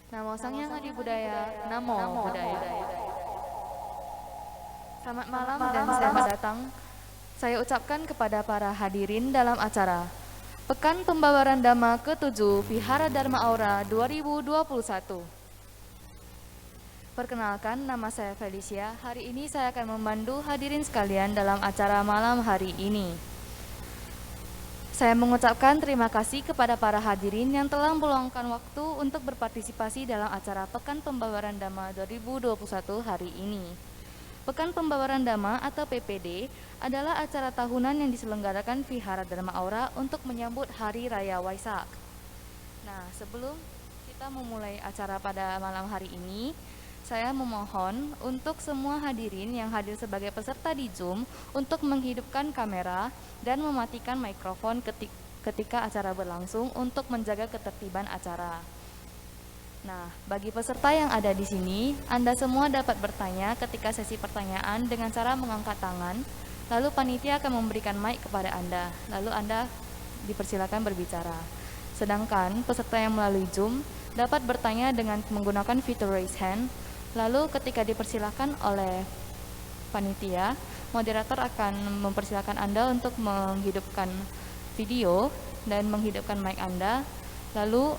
Namo Sang Hyang Adi Budaya, Namo Budaya. Selamat malam dan selamat datang. Saya ucapkan kepada para hadirin dalam acara Pekan Pembawaran Dhamma ke-7 Vihara Dharma Aura 2021. Perkenalkan, nama saya Felicia. Hari ini saya akan memandu hadirin sekalian dalam acara malam hari ini. Saya mengucapkan terima kasih kepada para hadirin yang telah meluangkan waktu untuk berpartisipasi dalam acara Pekan Pembawaran Dhamma 2021 hari ini. Pekan Pembawaran Dhamma atau PPD adalah acara tahunan yang diselenggarakan Vihara Dharma Aura untuk menyambut Hari Raya Waisak. Nah, sebelum kita memulai acara pada malam hari ini, saya memohon untuk semua hadirin yang hadir sebagai peserta di Zoom untuk menghidupkan kamera dan mematikan mikrofon ketika acara berlangsung untuk menjaga ketertiban acara. Nah, bagi peserta yang ada di sini, Anda semua dapat bertanya ketika sesi pertanyaan dengan cara mengangkat tangan, lalu panitia akan memberikan mic kepada Anda, lalu Anda dipersilakan berbicara. Sedangkan peserta yang melalui Zoom dapat bertanya dengan menggunakan fitur raise hand. Lalu ketika dipersilakan oleh panitia, moderator akan mempersilakan Anda untuk menghidupkan video dan menghidupkan mic Anda. Lalu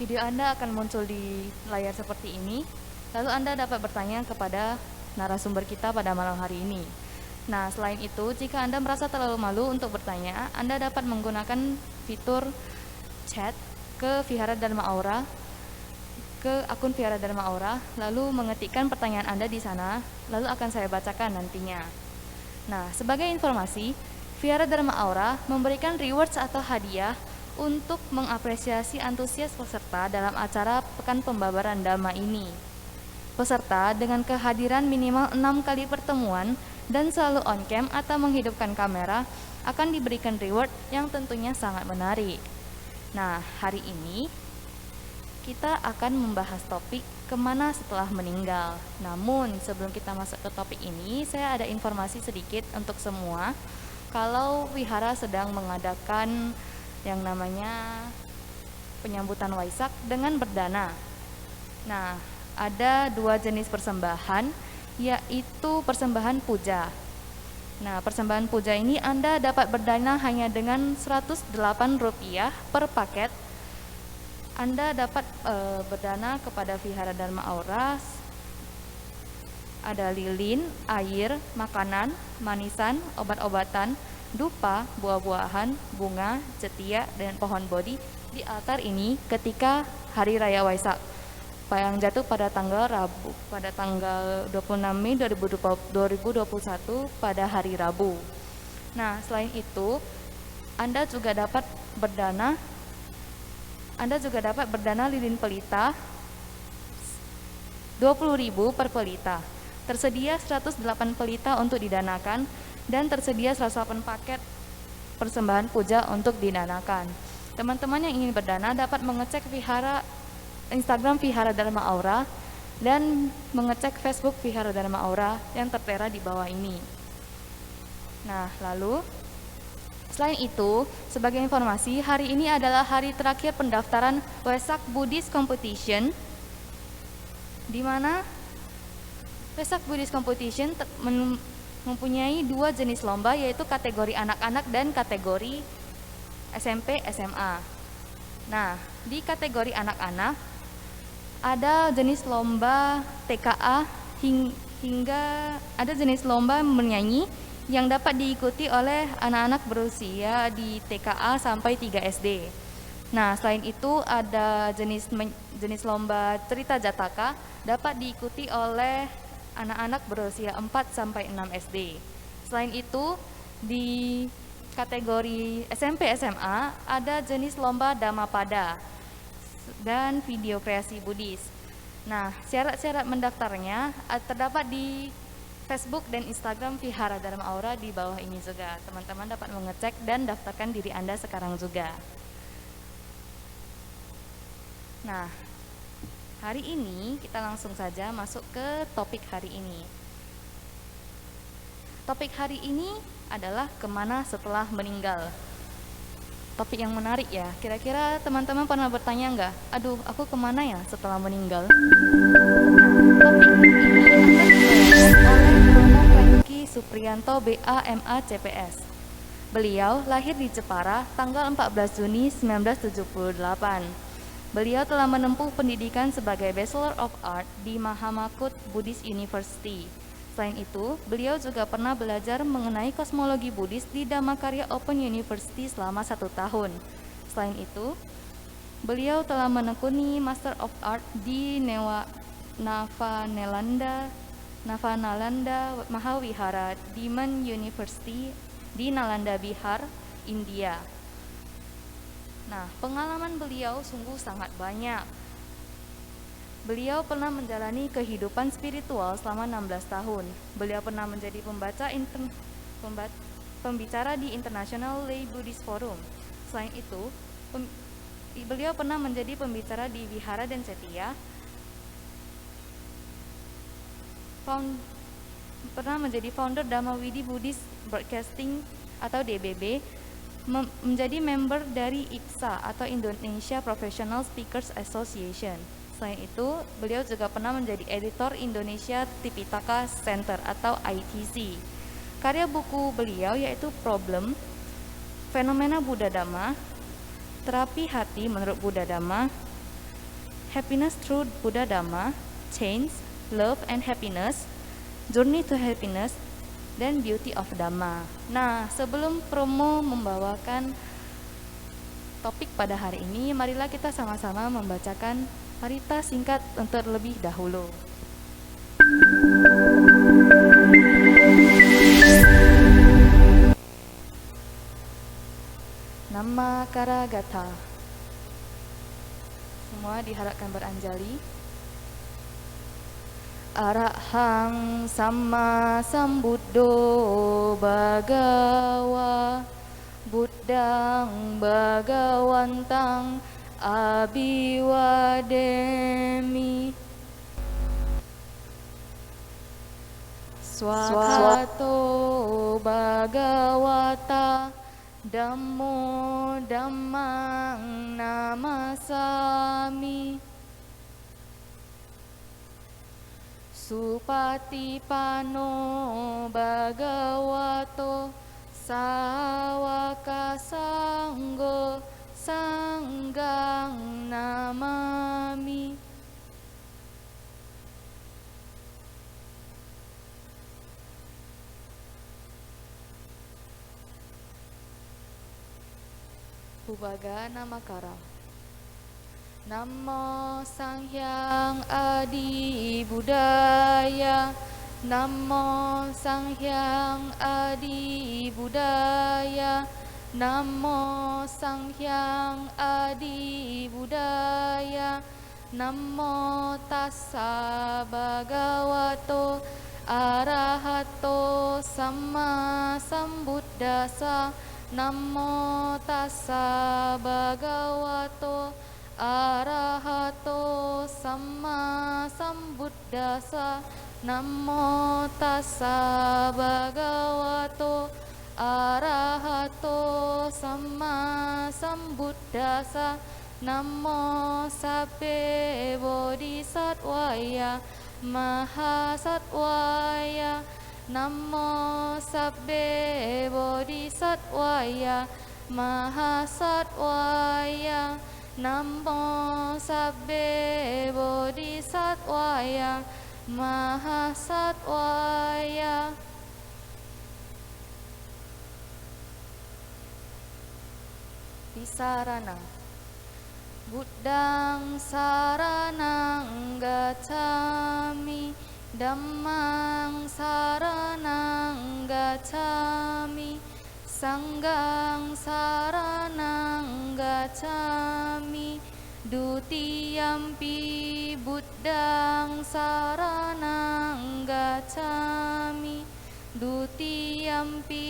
video Anda akan muncul di layar seperti ini. Lalu Anda dapat bertanya kepada narasumber kita pada malam hari ini. Nah, selain itu, jika Anda merasa terlalu malu untuk bertanya, Anda dapat menggunakan fitur chat ke Vihara Dharma Aura, ke akun Vihara Dharma Aura, lalu mengetikkan pertanyaan Anda di sana, lalu akan saya bacakan nantinya. Nah, sebagai informasi, Vihara Dharma Aura memberikan rewards atau hadiah untuk mengapresiasi antusias peserta dalam acara Pekan Pembawaran Dhamma ini. Peserta dengan kehadiran minimal 6 kali pertemuan dan selalu on cam atau menghidupkan kamera akan diberikan reward yang tentunya sangat menarik. Nah, hari ini kita akan membahas topik kemana setelah meninggal. Namun sebelum kita masuk ke topik ini, saya ada informasi sedikit untuk semua. Kalau Wihara sedang mengadakan yang namanya penyambutan Waisak dengan berdana. Nah, ada 2 jenis persembahan, yaitu persembahan puja. Nah, persembahan puja ini Anda dapat berdana hanya dengan Rp108 per paket. Anda dapat berdana kepada Vihara Dharma Aura. Ada lilin, air, makanan, manisan, obat-obatan, dupa, buah-buahan, bunga, cetia, dan pohon bodhi di altar ini ketika Hari Raya Waisak yang jatuh pada tanggal Rabu, pada tanggal 26 Mei 2021 pada hari Rabu. Nah, selain itu, Anda juga dapat berdana lilin pelita 20.000 per pelita. Tersedia 108 pelita untuk didanakan dan tersedia 108 paket persembahan puja untuk didanakan. Teman-teman yang ingin berdana dapat mengecek Instagram Vihara Dharma Aura dan mengecek Facebook Vihara Dharma Aura yang tertera di bawah ini. Nah, lalu selain itu, sebagai informasi, hari ini adalah hari terakhir pendaftaran Wesak Buddhist Competition, di mana Wesak Buddhist Competition mempunyai 2 jenis lomba, yaitu kategori anak-anak dan kategori SMP SMA. Nah, di kategori anak-anak ada jenis lomba TKA hingga ada jenis lomba menyanyi yang dapat diikuti oleh anak-anak berusia di TKA sampai 3 SD. Nah, selain itu ada jenis lomba cerita jataka dapat diikuti oleh anak-anak berusia 4 sampai 6 SD. Selain itu, di kategori SMP SMA ada jenis lomba Dhammapada dan video kreasi Buddhis. Nah, syarat-syarat mendaftarnya terdapat di Facebook dan Instagram Vihara Dharma Aura di bawah ini juga. Teman-teman dapat mengecek dan daftarkan diri Anda sekarang juga. Nah, hari ini kita langsung saja masuk ke topik hari ini. Topik hari ini adalah kemana setelah meninggal. topik yang menarik ya. Kira-kira teman-teman pernah bertanya nggak? Aduh, aku kemana ya setelah meninggal? Nah, topik ini akan dijawab oleh Bromo Franky Supriyanto BA MA CPS. Beliau lahir di Jepara tanggal 14 Juni 1978. Beliau telah menempuh pendidikan sebagai Bachelor of Art di Mahamakut Buddhist University. Selain itu, beliau juga pernah belajar mengenai kosmologi Buddhis di Dhammakarya Open University selama 1 tahun. Selain itu, beliau telah menekuni Master of Art di Navanalanda Mahawihara Diman University di Nalanda Bihar, India. Nah, pengalaman beliau sungguh sangat banyak. Beliau pernah menjalani kehidupan spiritual selama 16 tahun. Beliau pernah menjadi pembicara di International Lay Buddhist Forum. Selain itu, beliau pernah menjadi pembicara di Vihara dan Setia. Pernah menjadi founder Dhamma-Widi Buddhist Broadcasting atau DBB, menjadi member dari IPSA atau Indonesia Professional Speakers Association. Selain itu, beliau juga pernah menjadi editor Indonesia Tipitaka Center atau ITC. Karya buku beliau yaitu Problem, Fenomena Buddha Dhamma, Terapi Hati Menurut Buddha Dhamma, Happiness Through Buddha Dhamma, Change, Love and Happiness, Journey to Happiness, dan Beauty of Dhamma. Nah, sebelum promo membawakan topik pada hari ini, marilah kita sama-sama membacakan harita singkat terlebih dahulu. Nama Karagata. Semua diharapkan beranjali. Arahang Sama Sambuddho Bhagawa Buddhang Bhagawantang Abhiwademi. Swakato Bhagawata Dhammo Dhammang Namasami. Supatipano Bhagavato Sawaka Sanggo Sanggang Namami. Pubaga Namakara. Namo Sanghyang Adi Budaya. Namo Sanghyang Adi Budaya. Namo Sanghyang Adi Budaya. Namo Tassa Bhagavato Arahato Sama Sambuddhassa. Namo Tassa Bhagavato Arahato Sama Sambuddhassa. Namo Tassa Bhagavato Arahato Sama Sambuddhassa. Namo Sabbe Bodhisattvaya Mahasattvaya. Namo Sabbe Bodhisattvaya Mahasattvaya. Namo Sabbe Bodhisattvaya Mahasattvaya. Visarana. Buddhang saranang gacchami. Dhammang saranang gacchami. Sanghang saranang gacchami. Dutiyampi Buddhang saranang gacchami. Dutiyampi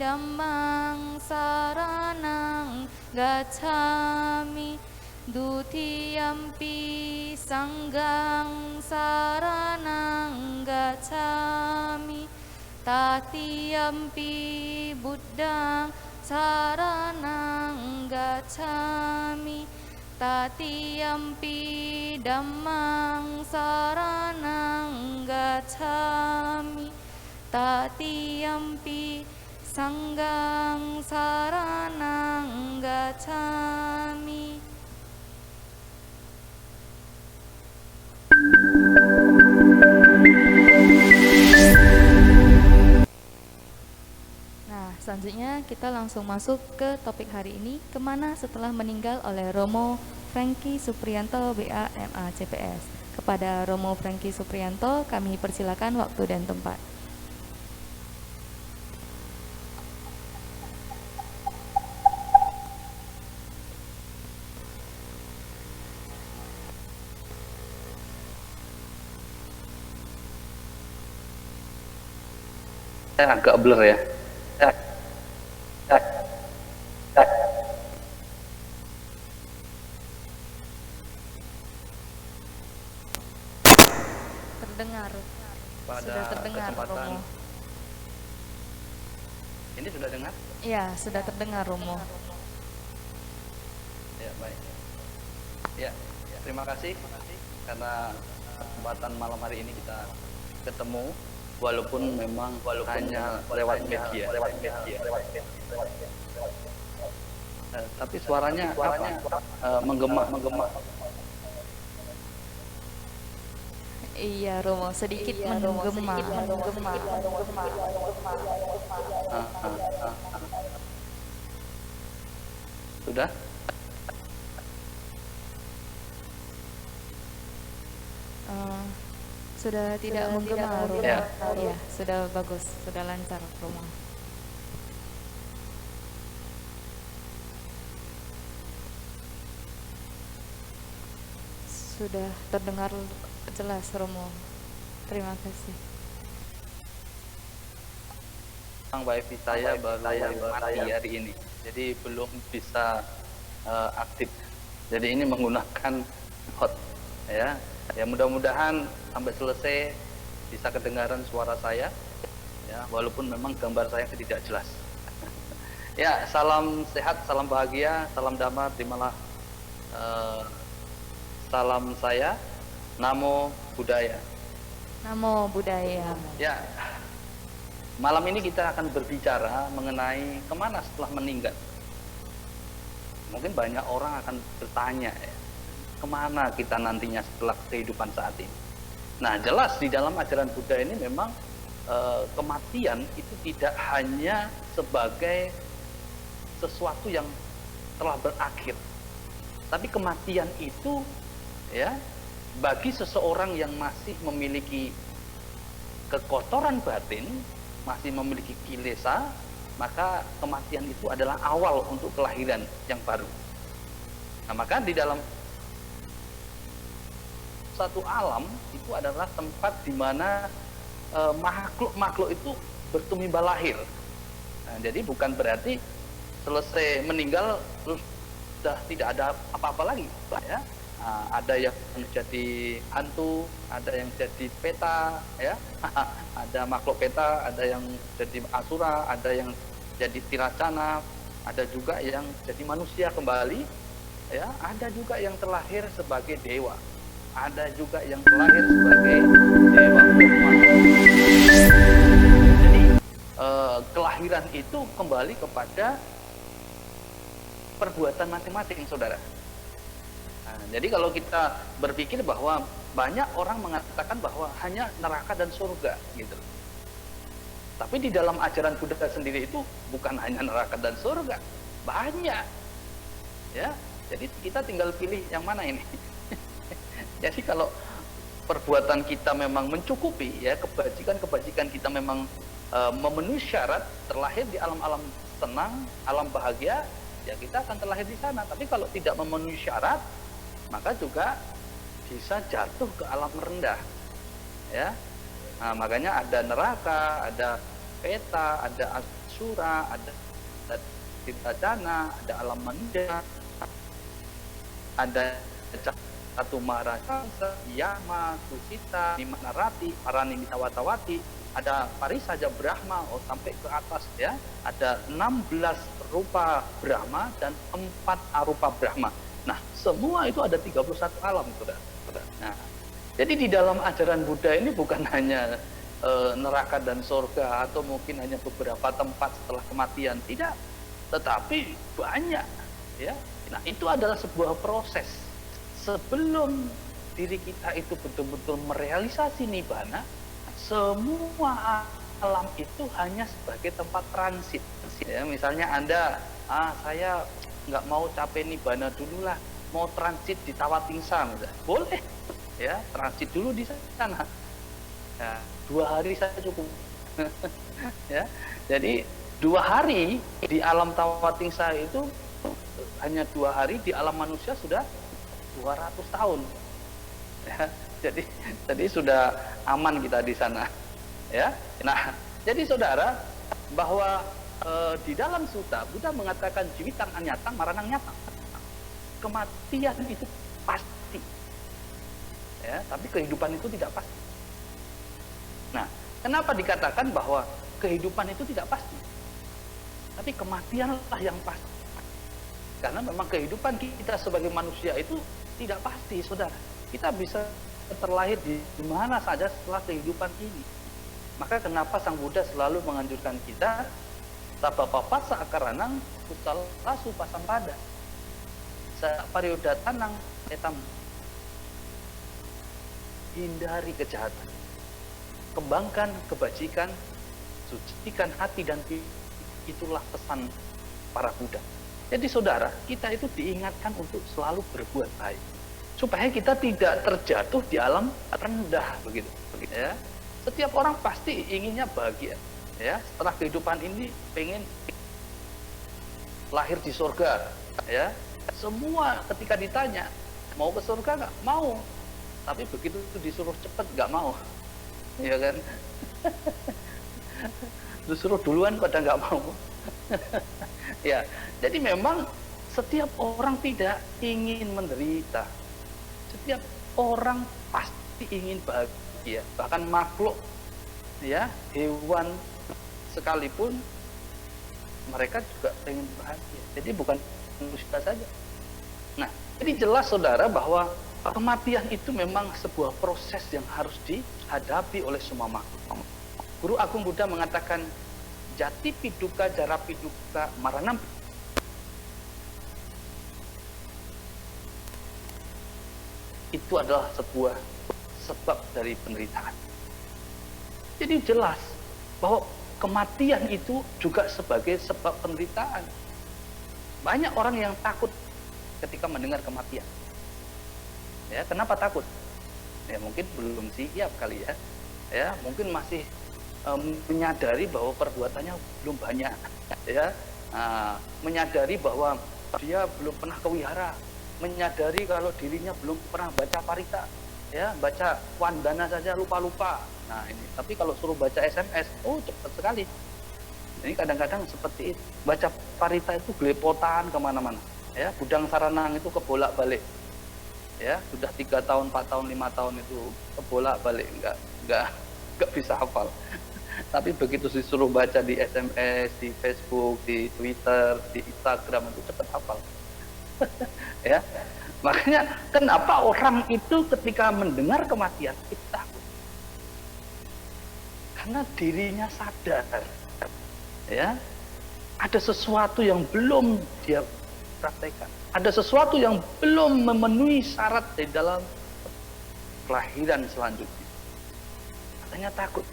Dhammang saranang gacchami. Dutiyampi Sanghang saranang gacchami. Tatiyampi Buddhang saranang gacchami tatiyampi dhammang saranang gacchami tatiyampi sanghang saranang gacchami. Nah, selanjutnya kita langsung masuk ke topik hari ini, kemana setelah meninggal oleh Romo Franky Supriyanto BA MA CPS. Kepada Romo Franky Supriyanto kami persilakan waktu dan tempat. Agak blur ya. Terdengar. Pada Sudah terdengar kesempatan Romo. ini sudah dengar? Iya, sudah terdengar Romo. Ya, baik. Ya, terima kasih karena kesempatan malam hari ini kita ketemu walaupun memang hanya lewat media. Tapi suaranya menggema. Iya Romo, sedikit menggema. Sudah? Sudah tidak menggema Romo. Ya. Iya, sudah bagus, sudah lancar Romo. Sudah terdengar jelas Romo. Terima kasih. Wifi saya baru mati hari ini, jadi belum bisa aktif. Jadi ini menggunakan hot, ya. Ya mudah-mudahan sampai selesai bisa kedengaran suara saya, ya. Walaupun memang gambar saya tidak jelas. Ya, salam sehat, salam bahagia, salam damai, terimalah salam saya. Namo Buddhaya. Namo Buddhaya. Ya. Malam ini kita akan berbicara mengenai kemana setelah meninggal. Mungkin banyak orang akan bertanya, ya, kemana kita nantinya setelah kehidupan saat ini. Nah, jelas di dalam ajaran Buddha ini memang kematian itu tidak hanya sebagai sesuatu yang telah berakhir, tapi kematian itu, ya, bagi seseorang yang masih memiliki kekotoran batin, masih memiliki kilesa, maka kematian itu adalah awal untuk kelahiran yang baru. Nah, maka di dalam satu alam itu adalah tempat di mana makhluk-makhluk itu bertumbuh lahir. Nah, jadi bukan berarti selesai meninggal terus sudah tidak ada apa-apa lagi, ya. Ada yang jadi hantu, ada yang jadi peta, ya. Ada makhluk peta, ada yang jadi asura, ada yang jadi tiracana, ada juga yang jadi manusia kembali, ya. Ada juga yang terlahir sebagai dewa, ada juga yang terlahir sebagai dewa Brahma. Jadi kelahiran itu kembali kepada perbuatan masing-masing, saudara. Nah, jadi kalau kita berpikir bahwa banyak orang mengatakan bahwa hanya neraka dan surga, gitu. Tapi di dalam ajaran Buddha sendiri itu bukan hanya neraka dan surga, banyak, ya. Jadi kita tinggal pilih yang mana ini. Jadi kalau perbuatan kita memang mencukupi, ya, kebajikan kita memang memenuhi syarat terlahir di alam-alam tenang, alam bahagia, ya kita akan terlahir di sana. Tapi kalau tidak memenuhi syarat, maka juga bisa jatuh ke alam rendah, ya. Nah, makanya ada neraka, ada peta, ada asura, ada tirtacana, ada alam manusia, ada Satu Maharaja, Yama, Susita, Nimanarati, Paranimitawan, ada Parisaja Brahma, sampai ke atas ya. Ada 16 rupa Brahma dan 4 arupa Brahma. Nah, semua itu ada 31 alam, saudara. Nah, jadi di dalam ajaran Buddha ini bukan hanya neraka dan surga atau mungkin hanya beberapa tempat setelah kematian, tidak, tetapi banyak ya. Nah, itu adalah sebuah proses sebelum diri kita itu betul-betul merealisasi nibbana. Semua alam itu hanya sebagai tempat transit ya. Misalnya Anda, saya nggak mau capai nibbana dulu lah, mau transit di Tawatingsa misalnya, boleh ya, transit dulu di sana ya, 2 hari saja cukup ya. Jadi 2 hari di alam Tawatingsa itu hanya 2 hari, di alam manusia sudah 200 tahun ya. Jadi sudah aman kita di sana ya. Nah, jadi saudara, bahwa di dalam sutta Buddha mengatakan jiwitang anyatang maranang nyatang, kematian itu pasti ya, tapi kehidupan itu tidak pasti. Nah, kenapa dikatakan bahwa kehidupan itu tidak pasti, tapi kematianlah yang pasti? Karena memang kehidupan kita sebagai manusia itu tidak pasti, saudara. Kita bisa terlahir di mana saja setelah kehidupan ini. Maka kenapa Sang Buddha selalu menganjurkan kita sabapapa saakaranang kusala supasampada sa pariodatanang etam, hindari kejahatan, kembangkan kebajikan, sucikan hati dan itulah pesan para Buddha. Jadi saudara, kita itu diingatkan untuk selalu berbuat baik supaya kita tidak terjatuh di alam rendah begitu ya. Setiap orang pasti inginnya bahagia ya, setelah kehidupan ini pengen lahir di surga ya. Semua ketika ditanya mau ke surga nggak, mau, tapi begitu disuruh cepet nggak mau ya kan. Disuruh duluan pada nggak mau ya. Jadi memang setiap orang tidak ingin menderita, setiap orang pasti ingin bahagia. Bahkan makhluk ya, hewan sekalipun mereka juga ingin bahagia. Jadi bukan manusia saja. Nah, jadi jelas saudara bahwa kematian itu memang sebuah proses yang harus dihadapi oleh semua makhluk. Guru Agung Buddha mengatakan jati piduka jara piduka maranam, itu adalah sebuah sebab dari penderitaan. Jadi jelas bahwa kematian itu juga sebagai sebab penderitaan. Banyak orang yang takut ketika mendengar kematian. Ya, kenapa takut? Ya mungkin belum siap kali ya. Ya, mungkin masih menyadari bahwa perbuatannya belum banyak. Ya, menyadari bahwa dia belum pernah ke wihara, menyadari kalau dirinya belum pernah baca parita, ya, baca wandana saja lupa-lupa. Nah ini, tapi kalau suruh baca SMS, oh cepat sekali. Ini kadang-kadang seperti itu. Baca parita itu gelepotan kemana-mana. Ya, Budang Saranang itu kebolak-balik. Ya, sudah 3 tahun, 4 tahun, 5 tahun itu kebolak-balik, nggak bisa hafal. Tapi begitu disuruh baca di SMS, di Facebook, di Twitter, di Instagram, itu cepat hafal. Ya, makanya kenapa orang itu ketika mendengar kematian itu takut? Karena dirinya sadar, ya, ada sesuatu yang belum dia praktekkan, ada sesuatu yang belum memenuhi syarat di dalam kelahiran selanjutnya. Katanya takut.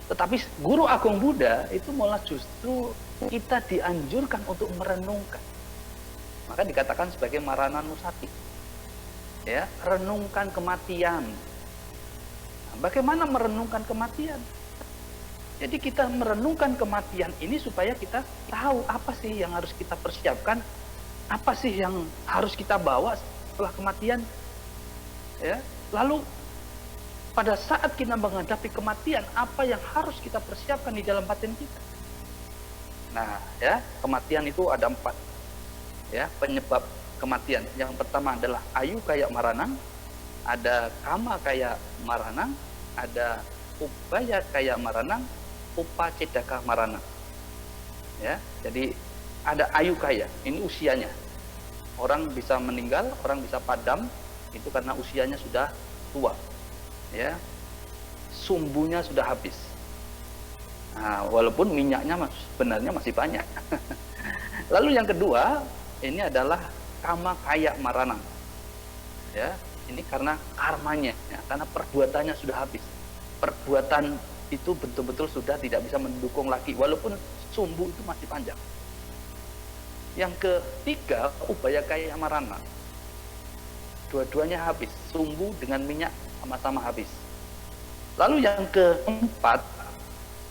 Tetapi Guru Agung Buddha itu malah justru kita dianjurkan untuk merenungkan. Maka dikatakan sebagai Marananusati. Ya, renungkan kematian. Nah, bagaimana merenungkan kematian? Jadi kita merenungkan kematian ini supaya kita tahu apa sih yang harus kita persiapkan, apa sih yang harus kita bawa setelah kematian. Ya, lalu pada saat kita menghadapi kematian, apa yang harus kita persiapkan di dalam batin kita? Nah, ya, kematian itu ada 4. Ya, penyebab kematian. Yang pertama adalah ayu kayak maranang, ada kama kayak maranang, ada upaya kayak maranang, upa cedaka maranang. Ya, jadi ada ayu kaya, ini usianya. Orang bisa meninggal, orang bisa padam, itu karena usianya sudah tua. Ya, sumbunya sudah habis. Nah, walaupun minyaknya sebenarnya masih banyak. Lalu yang kedua, ini adalah kama kaya maranang. Ya, ini karena karmanya, ya, karena perbuatannya sudah habis. Perbuatan itu betul-betul sudah tidak bisa mendukung lagi, walaupun sumbu itu masih panjang. Yang ketiga, upaya kaya maranang. Dua-duanya habis, sumbu dengan minyak sama-sama habis. Lalu yang keempat,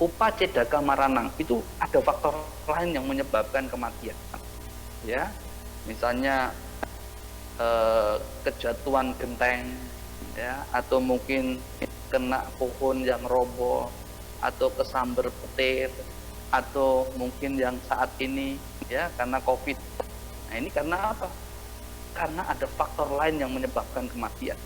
upa cedaka maranang, itu ada faktor lain yang menyebabkan kematian. Ya, misalnya kejatuhan genteng, ya, atau mungkin kena pohon yang roboh, atau kesamber petir, atau mungkin yang saat ini ya karena COVID. Nah, ini karena apa? Karena ada faktor lain yang menyebabkan kematian.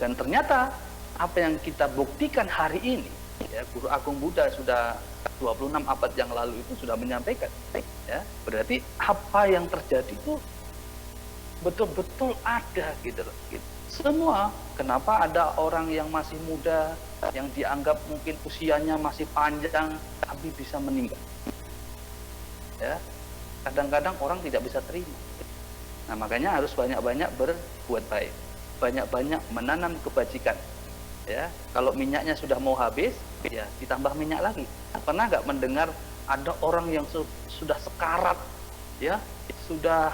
Dan ternyata apa yang kita buktikan hari ini, ya, Guru Agung Buddha sudah 26 abad yang lalu itu sudah menyampaikan, ya, berarti apa yang terjadi itu betul-betul ada gitu loh. Semua, kenapa ada orang yang masih muda, yang dianggap mungkin usianya masih panjang, tapi bisa meninggal. Ya, kadang-kadang orang tidak bisa terima. Nah, makanya harus banyak-banyak berbuat baik, banyak-banyak menanam kebajikan. Ya, kalau minyaknya sudah mau habis, ya ditambah minyak lagi. Pernah nggak mendengar ada orang yang sudah sekarat, ya, sudah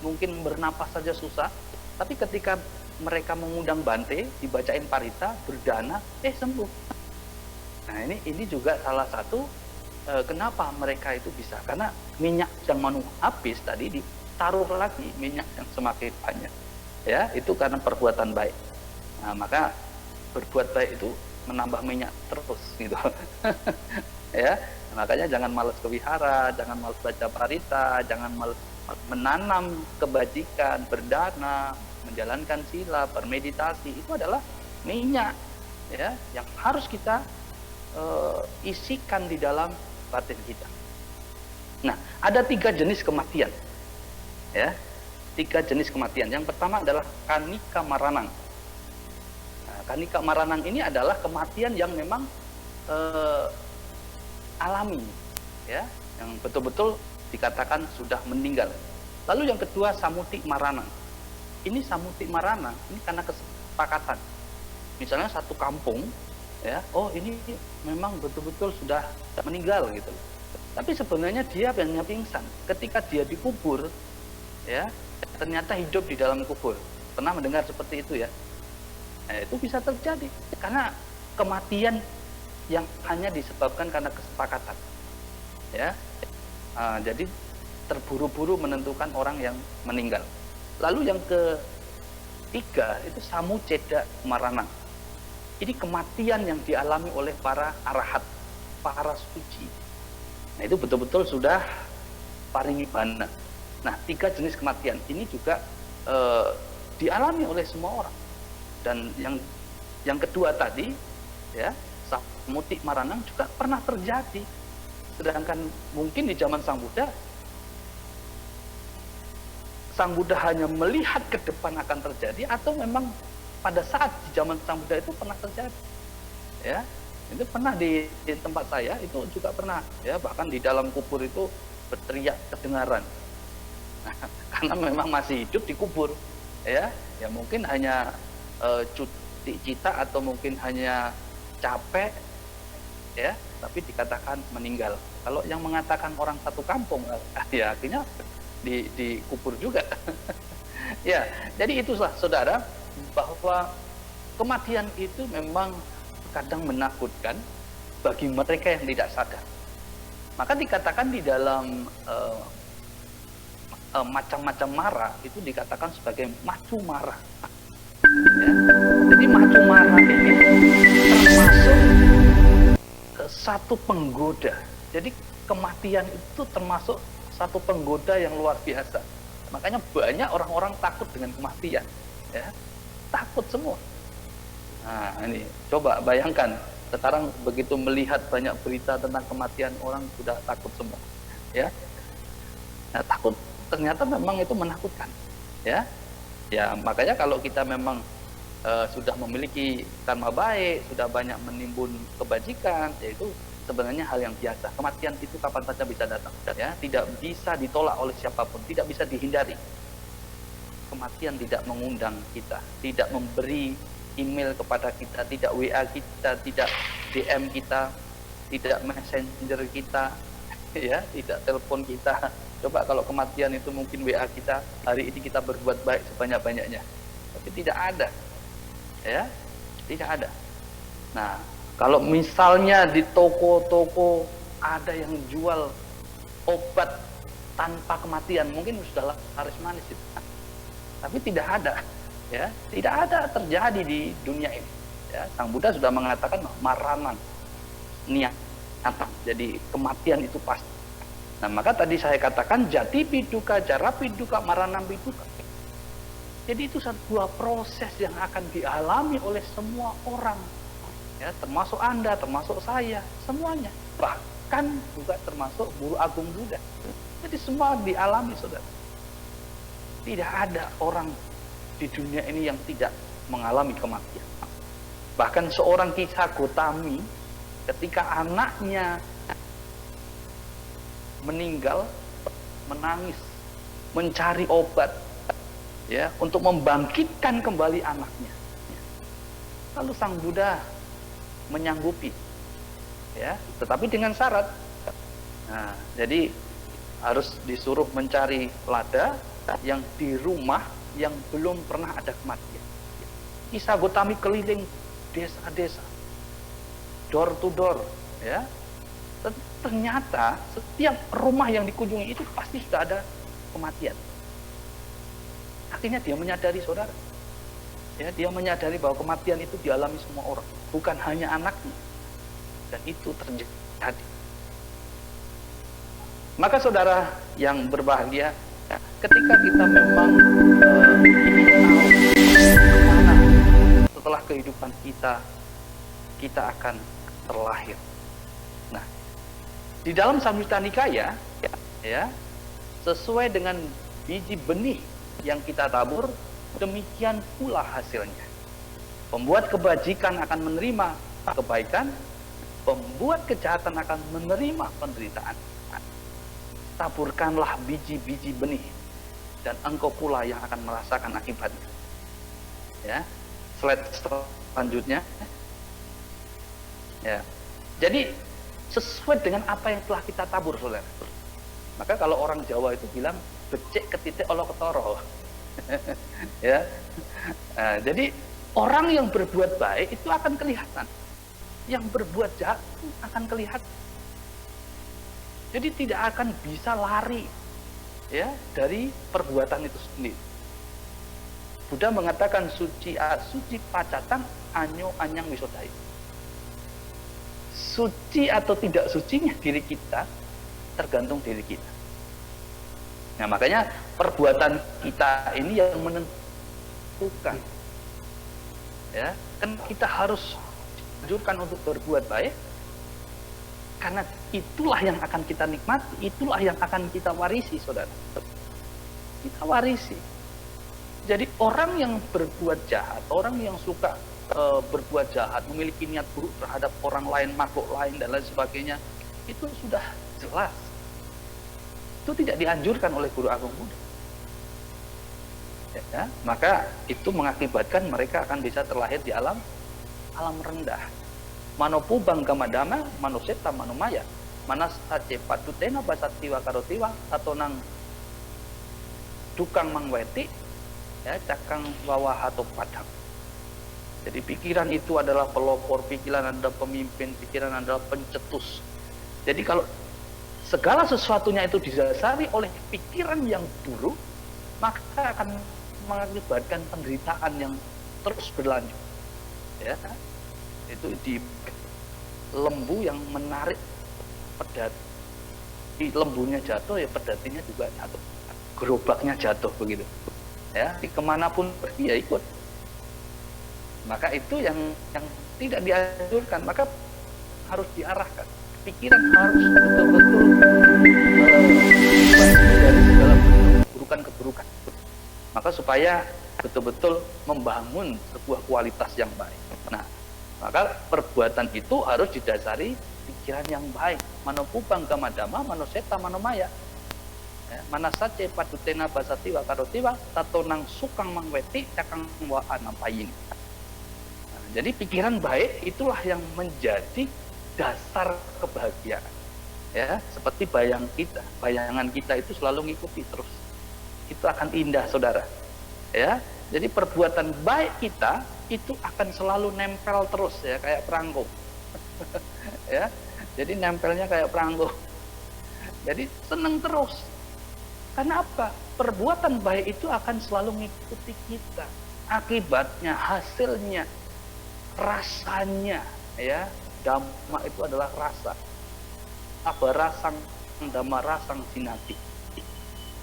mungkin bernapas saja susah, tapi ketika mereka mengundang Bante, dibacain parita, berdana, sembuh. Nah, ini juga salah satu kenapa mereka itu bisa, karena minyak yang mau habis tadi ditaruh lagi minyak yang semakin banyak. Ya, itu karena perbuatan baik. Nah, maka berbuat baik itu menambah minyak terus gitu. Ya, makanya jangan malas ke wihara, jangan malas baca parita, jangan malas menanam kebajikan, berdana, menjalankan sila, bermeditasi. Itu adalah minyak, ya, yang harus kita isikan di dalam batin kita. Nah, ada 3 jenis kematian, ya, 3 jenis kematian. Yang pertama adalah kanika maranang. Nah, kanika maranang ini adalah kematian yang memang alami, ya, yang betul-betul dikatakan sudah meninggal. Lalu yang kedua, samuti maranang. Ini samuti maranang, ini karena kesepakatan. Misalnya satu kampung, ya, oh ini memang betul-betul sudah meninggal gitu. Tapi sebenarnya dia hanya pingsan. Ketika dia dikubur, ya, ternyata hidup di dalam kubur. Pernah mendengar seperti itu ya? Nah, itu bisa terjadi karena kematian yang hanya disebabkan karena kesepakatan. Ya. Jadi terburu-buru menentukan orang yang meninggal. Lalu yang ketiga itu samuceda maranang. Ini kematian yang dialami oleh para arahat, para suci. Nah, itu betul-betul sudah parinibbana. Nah, 3 jenis kematian ini juga dialami oleh semua orang. Dan yang kedua tadi, ya, samuti maranang juga pernah terjadi. Sedangkan mungkin di zaman Sang Buddha hanya melihat ke depan akan terjadi, atau memang pada saat di zaman Sang Buddha itu pernah terjadi. Ya, itu pernah di tempat saya itu juga pernah, ya, bahkan di dalam kubur itu berteriak kedengaran. Nah, karena memang masih hidup di kubur, ya mungkin hanya cuti cita atau mungkin hanya capek, ya, tapi dikatakan meninggal. Kalau yang mengatakan orang satu kampung, ya artinya dikubur juga. Ya, jadi itulah saudara, bahwa kematian itu memang kadang menakutkan bagi mereka yang tidak sadar. Maka dikatakan di dalam macam-macam mara itu dikatakan sebagai macu mara. Ya. Jadi macu mara ini termasuk satu penggoda. Jadi kematian itu termasuk satu penggoda yang luar biasa. Makanya banyak orang-orang takut dengan kematian, ya, takut semua. Nah, ini coba bayangkan sekarang begitu melihat banyak berita tentang kematian, orang sudah takut semua, ya. Nah, takut ternyata memang itu menakutkan, ya. Ya, makanya kalau kita memang sudah memiliki karma baik, sudah banyak menimbun kebajikan, yaitu sebenarnya hal yang biasa. Kematian itu kapan saja bisa datang, ya, tidak bisa ditolak oleh siapapun, tidak bisa dihindari. Kematian tidak mengundang kita, tidak memberi email kepada kita, tidak WA kita, tidak DM kita, tidak messenger kita, ya, tidak telepon kita. Coba kalau kematian itu mungkin WA kita, hari ini kita berbuat baik sebanyak-banyaknya, tapi tidak ada, ya, tidak ada. Nah, kalau misalnya di toko-toko ada yang jual obat tanpa kematian, mungkin sudah laris manis itu, tapi tidak ada, ya, tidak ada terjadi di dunia ini, ya. Sang Buddha sudah mengatakan maranan niat, jadi kematian itu pasti. Nah, maka tadi saya katakan jati piduka, jara piduka, maranam piduka. Jadi itu sebuah proses yang akan dialami oleh semua orang, ya, termasuk Anda, termasuk saya, semuanya. Bahkan juga termasuk Guru Agung Buddha. Jadi semua dialami, saudara. Tidak ada orang di dunia ini yang tidak mengalami kematian. Bahkan seorang Kisah Gotami ketika anaknya meninggal, menangis, mencari obat, ya, untuk membangkitkan kembali anaknya. Lalu Sang Buddha menyanggupi, ya, tetapi dengan syarat. Nah, jadi harus disuruh mencari lada yang di rumah yang belum pernah ada kematian. Kisah Gotami keliling desa-desa, door to door, ya. Ternyata setiap rumah yang dikunjungi itu pasti sudah ada kematian. Akhirnya dia menyadari, saudara, ya, dia menyadari bahwa kematian itu dialami semua orang, bukan hanya anaknya, dan itu terjadi. Maka saudara yang berbahagia, ketika kita memang ingin tahu kemana setelah kehidupan kita akan terlahir. Nah, di dalam Samyutta Nikaya, ya, sesuai dengan biji benih yang kita tabur, demikian pula hasilnya. Pembuat kebajikan akan menerima kebaikan, pembuat kejahatan akan menerima penderitaan. Taburkanlah biji-biji benih, dan engkau pula yang akan merasakan akibatnya. Ya, slide selanjutnya. Ya, jadi sesuai dengan apa yang telah kita tabur, saudara. Maka kalau orang Jawa itu bilang becek ketitik olo ketoro. Ya. Nah, jadi orang yang berbuat baik itu akan kelihatan, yang berbuat jahat akan kelihatan. Jadi tidak akan bisa lari, ya, dari perbuatan itu sendiri. Buddha mengatakan suci pacatang anyo anyang wisodai. Suci atau tidak sucinya diri kita tergantung diri kita. Nah, makanya perbuatan kita ini yang menentukan, ya, kan kita harus anjurkan untuk berbuat baik, karena itulah yang akan kita nikmati, itulah yang akan kita warisi, saudara. Kita warisi. Jadi orang yang berbuat jahat, orang yang suka berbuat jahat, memiliki niat buruk terhadap orang lain, makhluk lain, dan lain sebagainya, itu sudah jelas. Itu tidak dianjurkan oleh Guru Agung Buddha. Ya, maka itu mengakibatkan mereka akan bisa terlahir di alam rendah. Manopu banggamadama manuseta manumaya manas sace patutena basatiwa karotiwa satonang dukang mangweti, ya, cakang bawah atau padang. Jadi pikiran itu adalah pelopor, pikiran adalah pemimpin, pikiran adalah pencetus. Jadi kalau segala sesuatunya itu didasari oleh pikiran yang buruk, maka akan mengakibatkan penderitaan yang terus berlanjut. Ya, itu di lembu yang menarik pedati, lembunya jatuh, ya pedatinya juga jatuh. gerobaknya jatuh begitu. Ya, kemanapun pergi ya ikut. Maka itu yang tidak dianjurkan, maka harus diarahkan. Pikiran harus betul-betul dari segala keburukan-keburukan. Maka supaya betul-betul membangun sebuah kualitas yang baik. Nah, maka perbuatan itu harus didasari pikiran yang baik. Manopubang gamadama, manoseta manomaya. Ya, manasace padutena basati wa karotiwa tatonang sukang mangweti cakang wa anapayin. Nah, jadi pikiran baik itulah yang menjadi dasar kebahagiaan. Ya, seperti bayangan kita itu selalu ngikuti terus. Itu akan indah, saudara. Ya, jadi perbuatan baik kita itu akan selalu nempel terus ya, kayak perangko. Ya, jadi nempelnya kayak perangko. Jadi seneng terus. Karena apa? Perbuatan baik itu akan selalu mengikuti kita. Akibatnya, hasilnya, rasanya, ya. Dhamma itu adalah rasa. Apa rasang dhamma rasang sinati.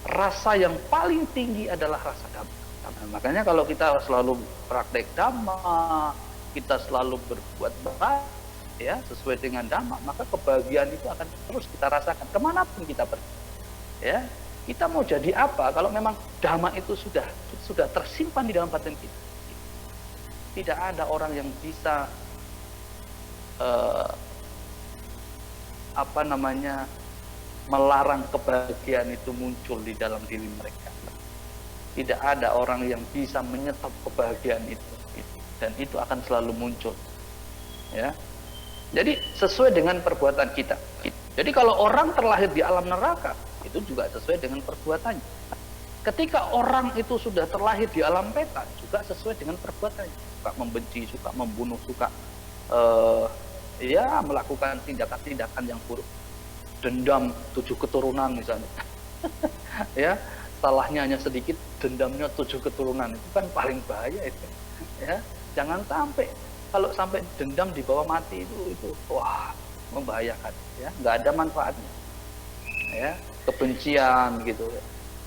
Rasa yang paling tinggi adalah rasa dhamma. Nah, makanya kalau kita selalu praktek dhamma, kita selalu berbuat baik, ya, sesuai dengan dhamma, maka kebahagiaan itu akan terus kita rasakan kemanapun kita pergi. Ya, kita mau jadi apa kalau memang dhamma itu sudah tersimpan di dalam batin kita. Tidak ada orang yang bisa melarang kebahagiaan itu muncul di dalam diri mereka. Tidak ada orang yang bisa menyetop kebahagiaan itu, dan itu akan selalu muncul. Ya, jadi sesuai dengan perbuatan kita. Jadi kalau orang terlahir di alam neraka, itu juga sesuai dengan perbuatannya. Ketika orang itu sudah terlahir di alam peta, juga sesuai dengan perbuatannya. Suka membenci, suka membunuh, suka ya melakukan tindakan-tindakan yang buruk, dendam 7 keturunan misalnya. Ya, salahnya hanya sedikit, dendamnya 7 keturunan, itu kan paling bahaya itu. Ya, jangan sampai, kalau sampai dendam dibawa mati itu wah, membahayakan. Ya, nggak ada manfaatnya. Ya, kebencian gitu.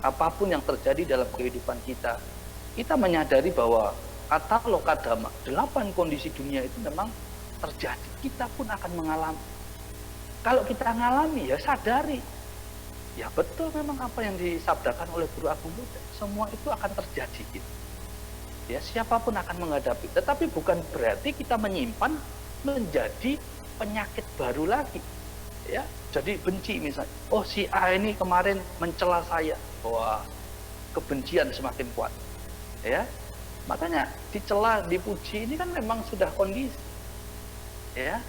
Apapun yang terjadi dalam kehidupan kita, kita menyadari bahwa kata lokadama, 8 kondisi dunia itu memang terjadi, kita pun akan mengalami. Kalau kita mengalami, ya sadari, ya betul memang apa yang disabdakan oleh Guru Agung Buddha, semua itu akan terjadi gitu. Ya, siapapun akan menghadapi, tetapi bukan berarti kita menyimpan menjadi penyakit baru lagi. Ya, jadi benci misalnya, oh si A ini kemarin mencela saya, wah, kebencian semakin kuat. Ya, makanya dicela, dipuji ini kan memang sudah kondisi. Ya,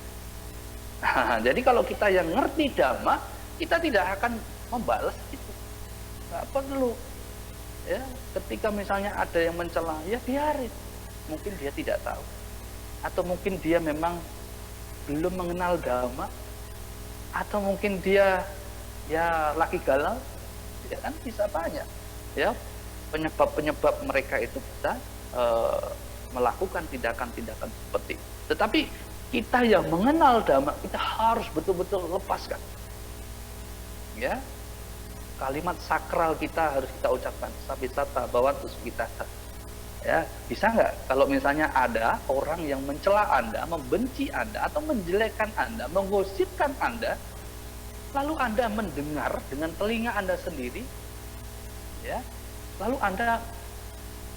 nah, jadi kalau kita yang ngerti dhamma, kita tidak akan membalas itu, nggak perlu. Ya, ketika misalnya ada yang mencela, ya biarin. Mungkin dia tidak tahu, atau mungkin dia memang belum mengenal dhamma, atau mungkin dia ya lagi galau, ya kan bisa banyak. Ya, penyebab mereka itu bisa melakukan tindakan-tindakan seperti itu. Tetapi kita yang mengenal dhamma, kita harus betul-betul lepaskan. Ya, kalimat sakral kita harus kita ucapkan, sabisata bawantus kita. Ya, bisa nggak kalau misalnya ada orang yang mencela Anda, membenci Anda, atau menjelekkan Anda, menggosipkan Anda, lalu Anda mendengar dengan telinga Anda sendiri, ya, lalu Anda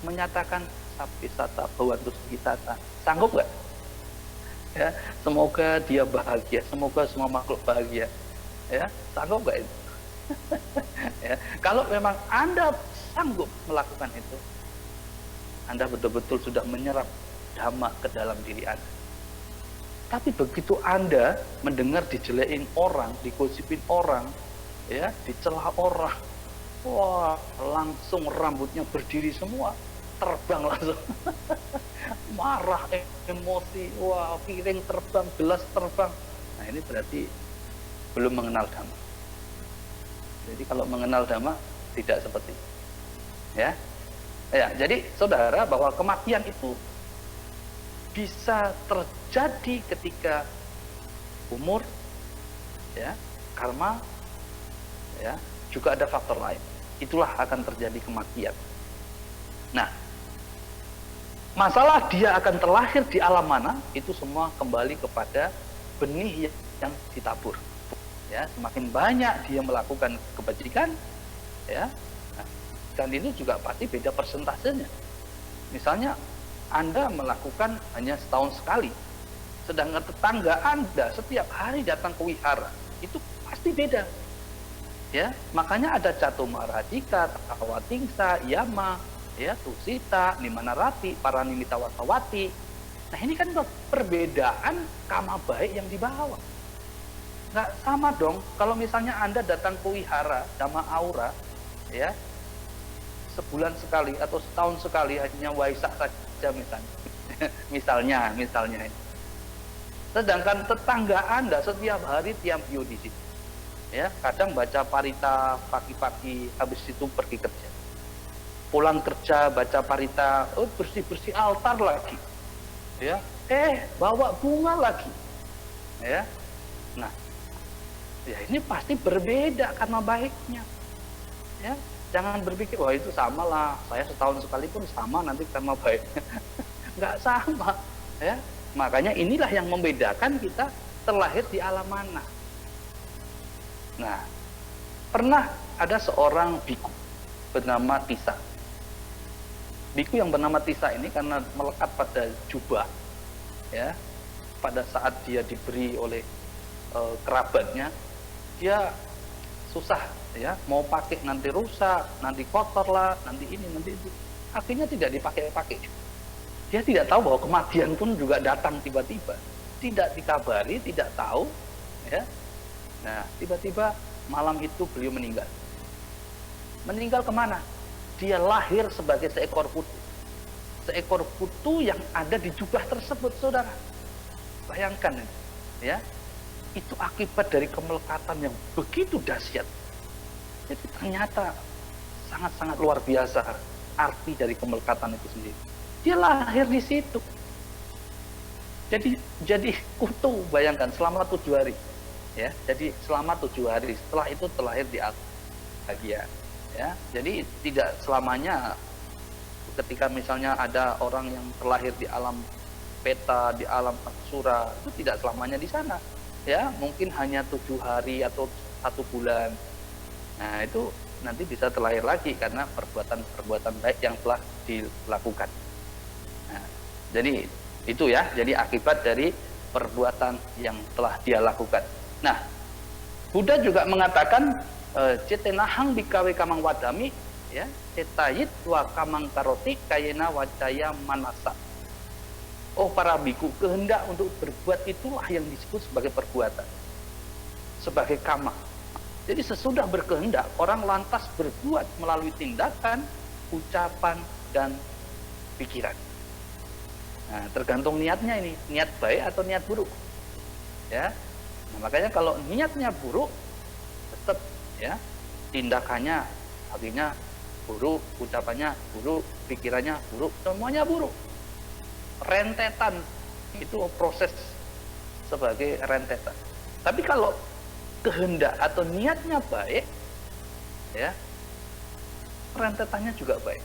menyatakan sabisata bawantus kita, sanggup nggak? Ya, semoga dia bahagia, semoga semua makhluk bahagia. Ya, sanggup nggak itu? Ya, kalau memang Anda sanggup melakukan itu, Anda betul-betul sudah menyerap dhamma ke dalam diri Anda. Tapi begitu Anda mendengar dijelekin orang, digosipin orang, ya, dicela orang, wah, langsung rambutnya berdiri semua, terbang langsung. Marah, emosi, wah, piring terbang, gelas terbang. Nah, ini berarti belum mengenal dhamma. Jadi kalau mengenal dhamma tidak seperti itu. Ya. Ya, jadi saudara, bahwa kematian itu bisa terjadi ketika umur, ya, karma, ya, juga ada faktor lain. itulah akan terjadi kematian. Nah, masalah dia akan terlahir di alam mana, itu semua kembali kepada benih yang ditabur. Ya, semakin banyak dia melakukan kebajikan, ya, dan itu juga pasti beda persentasenya. Misalnya Anda melakukan hanya setahun sekali, sedangkan tetangga Anda setiap hari datang ke wihara, itu pasti beda. Ya, makanya ada Catumarajika, Tawatingsa, Yama, ya, Tusita, Nimanarati, Paranimita Wasawati. Nah, ini kan perbedaan kama baik yang dibawa. Nggak sama dong kalau misalnya Anda datang ke wihara Dhamma Aura, ya, sebulan sekali atau setahun sekali hanya Waisak saja misalnya. misalnya. Sedangkan tetangga Anda setiap hari tiambio di situ. Ya, kadang baca parita pagi-pagi, habis itu pergi kerja. Pulang kerja baca parita, bersih-bersih altar lagi. Ya, bawa bunga lagi. Ya. Nah, ya ini pasti berbeda karena baiknya. Ya, jangan berpikir wah itu sama lah, saya setahun sekali pun sama nanti karena baiknya. Nggak sama. Ya, makanya inilah yang membedakan kita terlahir di alam mana. Nah, pernah ada seorang biku bernama Tisa. Biku yang bernama Tisa ini karena melekat pada jubah, ya, pada saat dia diberi oleh kerabatnya, dia susah, ya, mau pakai nanti rusak, nanti kotor lah, nanti ini, nanti itu. Akhirnya tidak dipakai-pakai. Dia tidak tahu bahwa kematian pun juga datang tiba-tiba, tidak dikabari, tidak tahu, ya. Nah, tiba-tiba malam itu beliau meninggal. Meninggal kemana? Dia lahir sebagai seekor putu. Seekor putu yang ada di jubah tersebut, saudara. Bayangkan, ya. Itu akibat dari kemelekatan yang begitu dahsyat. Jadi ternyata sangat-sangat luar biasa arti dari kemelekatan itu sendiri. Dia lahir di situ. Jadi kutu, bayangkan, selama 7 hari. Ya, jadi selama 7 hari setelah itu terlahir di bahagia, ya. Jadi tidak selamanya ketika misalnya ada orang yang terlahir di alam peta, di alam sura, itu tidak selamanya di sana, ya. Mungkin hanya 7 hari atau 1 bulan. Nah, itu nanti bisa terlahir lagi karena perbuatan baik yang telah dilakukan. Nah, jadi itu, ya, jadi akibat dari perbuatan yang telah dia lakukan. Nah, Buddha juga mengatakan cetenahang bikawe kamang wadami, ya, cetayit wa kamang karoti kayena wacaya manasa. Oh para biku, kehendak untuk berbuat itulah yang disebut sebagai perbuatan, sebagai kama. Jadi sesudah berkehendak, orang lantas berbuat melalui tindakan, ucapan, dan pikiran. Nah, tergantung niatnya ini, niat baik atau niat buruk, ya. Nah, makanya kalau niatnya buruk, tetap, ya, tindakannya akhirnya buruk, ucapannya buruk, pikirannya buruk, semuanya buruk. Rentetan itu proses sebagai rentetan. Tapi kalau kehendak atau niatnya baik, ya, rentetannya juga baik,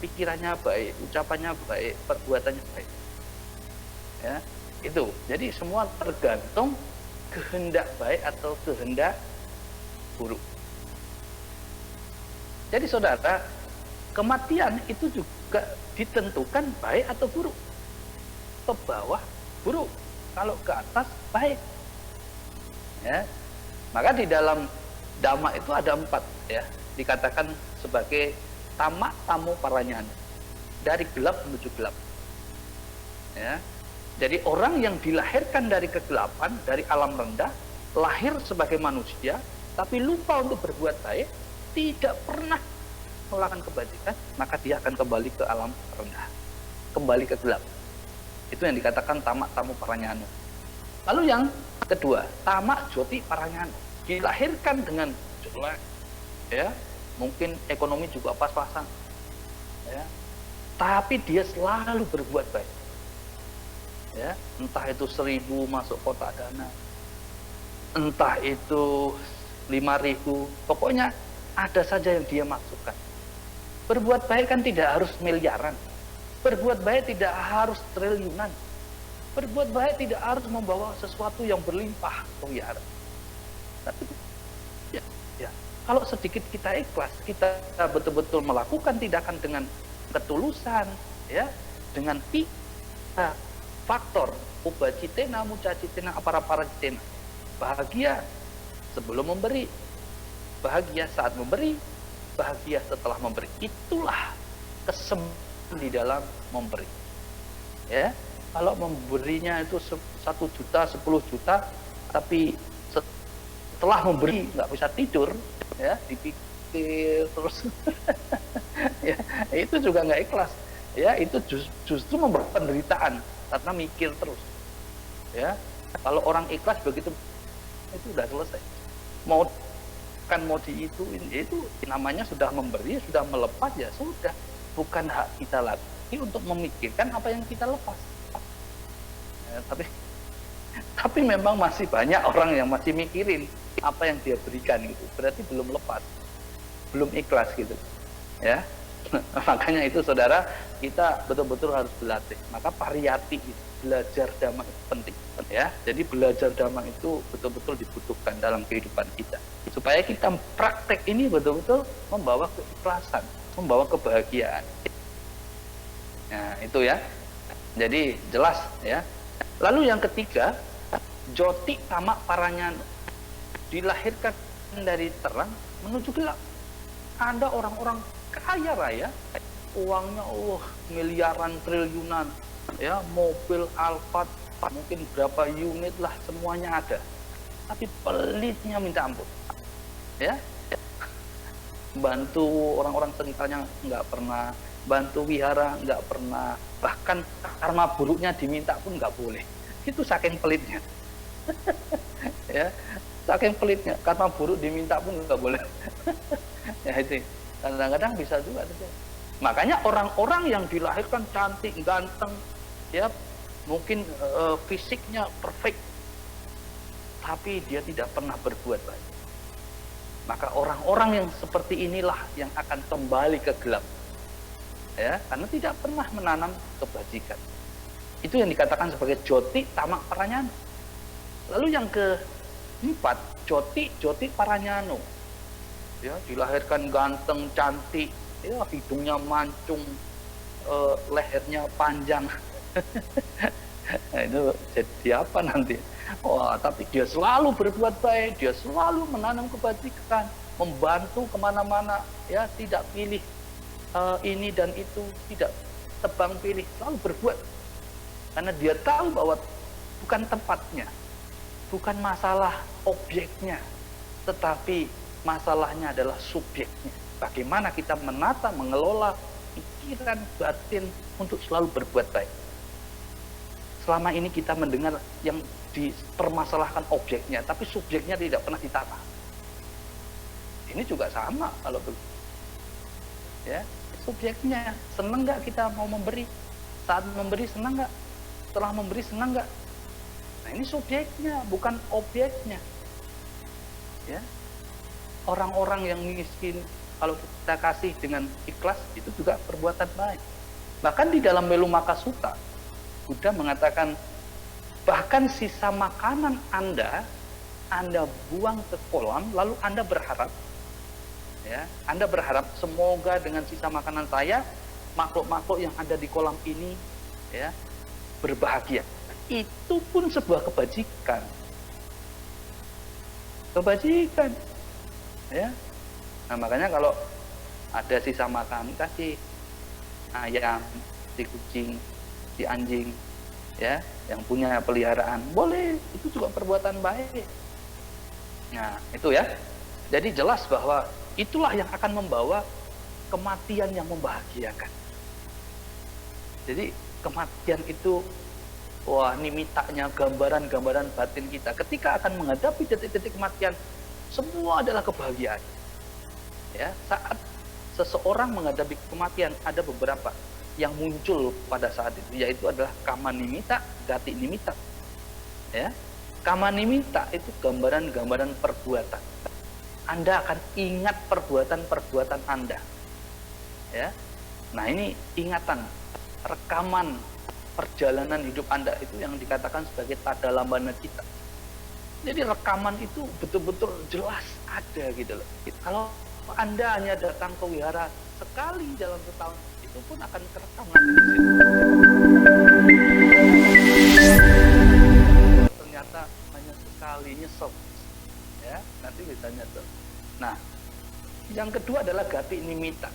pikirannya baik, ucapannya baik, perbuatannya baik. Ya, itu. Jadi semua tergantung kehendak baik atau kehendak buruk. Jadi saudara, kematian itu juga ditentukan baik atau buruk. Ke bawah buruk, kalau ke atas baik. Ya. Maka di dalam Dhamma itu ada 4, ya, dikatakan sebagai tamak tamu paranyana, dari gelap menuju gelap. Ya. Jadi orang yang dilahirkan dari kegelapan, dari alam rendah, lahir sebagai manusia, tapi lupa untuk berbuat baik, tidak pernah melakukan kebajikan, maka dia akan kembali ke alam rendah, kembali ke gelap. Itu yang dikatakan tamak tamu paranyana. Lalu yang kedua, tamak joti paranyana, dilahirkan dengan jelek, ya, mungkin ekonomi juga pas-pasan, ya, tapi dia selalu berbuat baik. Ya, entah itu 1000 masuk kotak dana, entah itu 5000, pokoknya ada saja yang dia maksudkan. Berbuat baik kan tidak harus miliaran. Berbuat baik tidak harus triliunan. Berbuat baik tidak harus membawa sesuatu yang berlimpah miliaran. Tapi ya, kalau sedikit kita ikhlas, kita betul-betul melakukan tindakan dengan ketulusan, ya, dengan tiga faktor ubacitena, mucacitena, aparaparacitina. Bahagia sebelum memberi, bahagia saat memberi, bahagia setelah memberi. Itulah kesempurnaan di dalam memberi. Ya, kalau memberinya itu 1 juta, 10 juta, tapi setelah memberi nggak bisa tidur, ya, dipikir terus, ya, itu juga nggak ikhlas. Ya, itu justru membawa penderitaan karena mikir terus. Ya, kalau orang ikhlas begitu itu udah selesai. Mau diituin, itu namanya sudah memberi, sudah melepas, ya sudah. Bukan hak kita lagi untuk memikirkan apa yang kita lepas. Ya, tapi memang masih banyak orang yang masih mikirin apa yang dia berikan gitu. Berarti belum lepas, belum ikhlas gitu. Ya. Makanya itu saudara, kita betul-betul harus berlatih. Maka pariyati, belajar dhamma itu penting, ya. Jadi belajar dhamma itu betul-betul dibutuhkan dalam kehidupan kita, supaya kita praktek ini betul-betul membawa keikhlasan, membawa kebahagiaan. Nah, itu ya. Jadi jelas ya. Lalu yang ketiga, joti tamak paranyana, dilahirkan dari terang menuju gelap. Ada orang-orang kaya raya, uangnya miliaran, triliunan, ya, mobil Alphard mungkin berapa unit lah, semuanya ada, tapi pelitnya minta ampun, ya. Bantu orang-orang sekitarnya nggak pernah, bantu wihara nggak pernah, bahkan karma buruknya diminta pun nggak boleh. Itu saking pelitnya. Ya, saking pelitnya, karma buruk diminta pun nggak boleh. Ya, itu kadang-kadang bisa juga terjadi. Makanya orang-orang yang dilahirkan cantik, ganteng, ya, mungkin fisiknya perfect, tapi dia tidak pernah berbuat baik. Maka orang-orang yang seperti inilah yang akan kembali ke gelap, ya, karena tidak pernah menanam kebajikan. Itu yang dikatakan sebagai joti tamak paranyana. Lalu yang keempat, joti paranyano, ya, dilahirkan ganteng, cantik, ya, hidungnya mancung, lehernya panjang. Nah, itu jadi apa nanti? Wah, tapi dia selalu berbuat baik, dia selalu menanam kebajikan, membantu kemana-mana, ya, tidak pilih ini dan itu, tidak tebang pilih, selalu berbuat. Karena dia tahu bahwa bukan tempatnya, bukan masalah objeknya, tetapi masalahnya adalah subjeknya. Bagaimana kita menata, mengelola pikiran, batin untuk selalu berbuat baik. Selama ini kita mendengar yang dipermasalahkan objeknya, tapi subjeknya tidak pernah ditata. Ini juga sama kalau begitu. Ya, subjeknya, senang nggak kita mau memberi? Saat memberi senang nggak? Setelah memberi senang nggak? Nah, ini subjeknya, bukan objeknya. Ya, orang-orang yang miskin, kalau kita kasih dengan ikhlas, itu juga perbuatan baik. Bahkan di dalam Melumaka Sutta, Buddha mengatakan, bahkan sisa makanan Anda buang ke kolam, lalu Anda berharap, ya, Anda berharap semoga dengan sisa makanan saya, makhluk-makhluk yang ada di kolam ini, ya, berbahagia. Itu pun sebuah kebajikan. Kebajikan. Ya. Nah, makanya kalau ada sisa makan, kasih ayam, si kucing, si anjing, ya, yang punya peliharaan, boleh, itu juga perbuatan baik. Nah, itu ya. Jadi jelas bahwa itulah yang akan membawa kematian yang membahagiakan. Jadi kematian itu, wah, nimitanya, gambaran-gambaran batin kita. Ketika akan menghadapi detik-detik kematian, semua adalah kebahagiaan. Ya, saat seseorang menghadapi kematian, ada beberapa yang muncul pada saat itu, yaitu adalah kama nimita, gati nimita. Ya, kama nimita itu gambaran-gambaran perbuatan. Anda akan ingat perbuatan-perbuatan Anda. Ya. Nah, ini ingatan, rekaman perjalanan hidup Anda itu yang dikatakan sebagai tanda lambana kita. Jadi rekaman itu betul-betul jelas ada gitu loh. Kalau Anda hanya datang ke wihara sekali dalam setahun, itu pun akan kerekam nanti di situ. Ternyata hanya sekali nyesel, ya nanti bisa nyesel. Nah, yang kedua adalah gati nimita.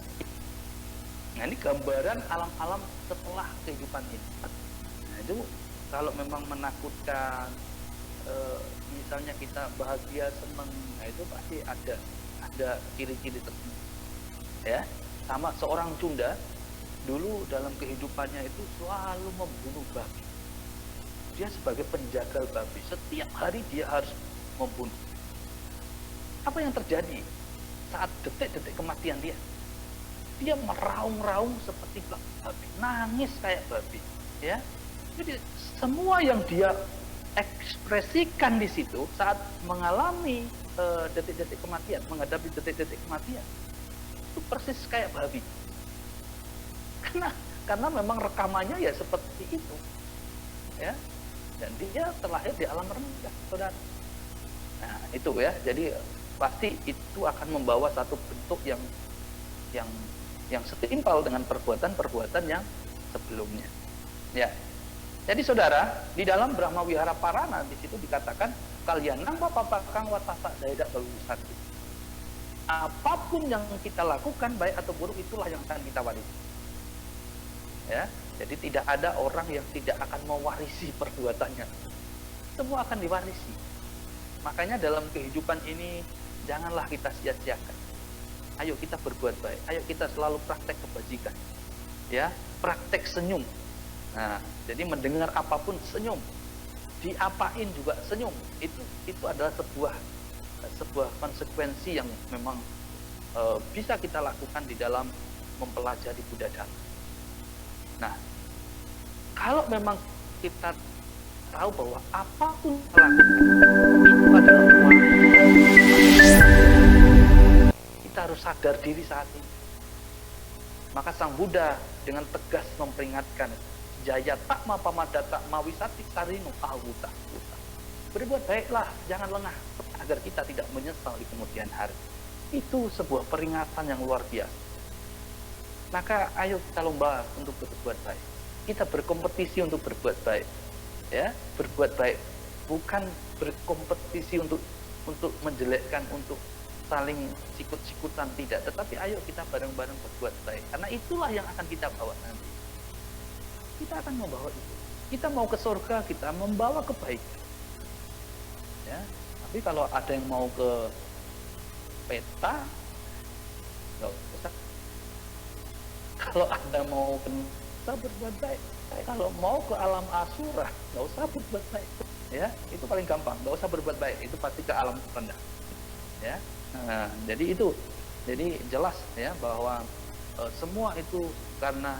Nah, ini gambaran alam-alam setelah kehidupan ini. Nah, itu kalau memang menakutkan, misalnya kita bahagia, senang, nah itu pasti ada ciri-ciri tertentu. Ya, sama seorang Sunda dulu dalam kehidupannya itu selalu membunuh babi. Dia sebagai penjagal babi, setiap hari dia harus membunuh. Apa yang terjadi saat detik-detik kematian dia? Dia meraung-raung seperti babi, nangis kayak babi, ya. Jadi semua yang dia ekspresikan di situ saat mengalami detik-detik kematian, menghadapi detik-detik kematian, itu persis kayak babi. Karena memang rekamannya ya seperti itu, ya. Dan dia terlahir di alam rendah, saudara. Nah, itu ya. Jadi pasti itu akan membawa satu bentuk yang setimpal dengan perbuatan-perbuatan yang sebelumnya. Ya. Jadi saudara, di dalam Brahma Wihara Parana di situ dikatakan kalian nang papapakang watasa daedak belusan. Apapun yang kita lakukan baik atau buruk itulah yang akan kita warisi. Ya. Jadi tidak ada orang yang tidak akan mewarisi perbuatannya. Semua akan diwarisi. Makanya dalam kehidupan ini janganlah kita sia-siakan. Ayo kita berbuat baik. Ayo kita selalu praktek kebajikan. Ya, praktek senyum. Nah, jadi mendengar apapun senyum. Diapain juga senyum. Itu adalah sebuah konsekuensi yang memang bisa kita lakukan di dalam mempelajari Buddha Dhamma. Nah, kalau memang kita tahu bahwa apapun yang lakukan itu adalah uang, kita harus sadar diri saat ini. Maka Sang Buddha dengan tegas memperingatkan, Jaya takma pamadata mawisati sarinu ahuta. Berbuat baiklah, jangan lengah, agar kita tidak menyesal di kemudian hari. Itu sebuah peringatan yang luar biasa. Maka ayo kita lomba untuk berbuat baik. Kita berkompetisi untuk berbuat baik. Ya, berbuat baik. Bukan berkompetisi untuk menjelekkan, untuk saling sikut-sikutan, tidak. Tetapi ayo kita bareng-bareng berbuat baik. Karena itulah yang akan kita bawa nanti. Kita akan membawa itu. Kita mau ke surga, kita membawa kebaikan. Ya, tapi kalau ada yang mau ke peta, nggak usah. Kalau Anda mau ke neraka, berbuat baik. Kalau mau ke alam asura, nggak usah berbuat baik. Ya, itu paling gampang. Nggak usah berbuat baik. Itu pasti ke alam rendah. Ya, nah, jadi itu. Jadi jelas ya bahwa semua itu karena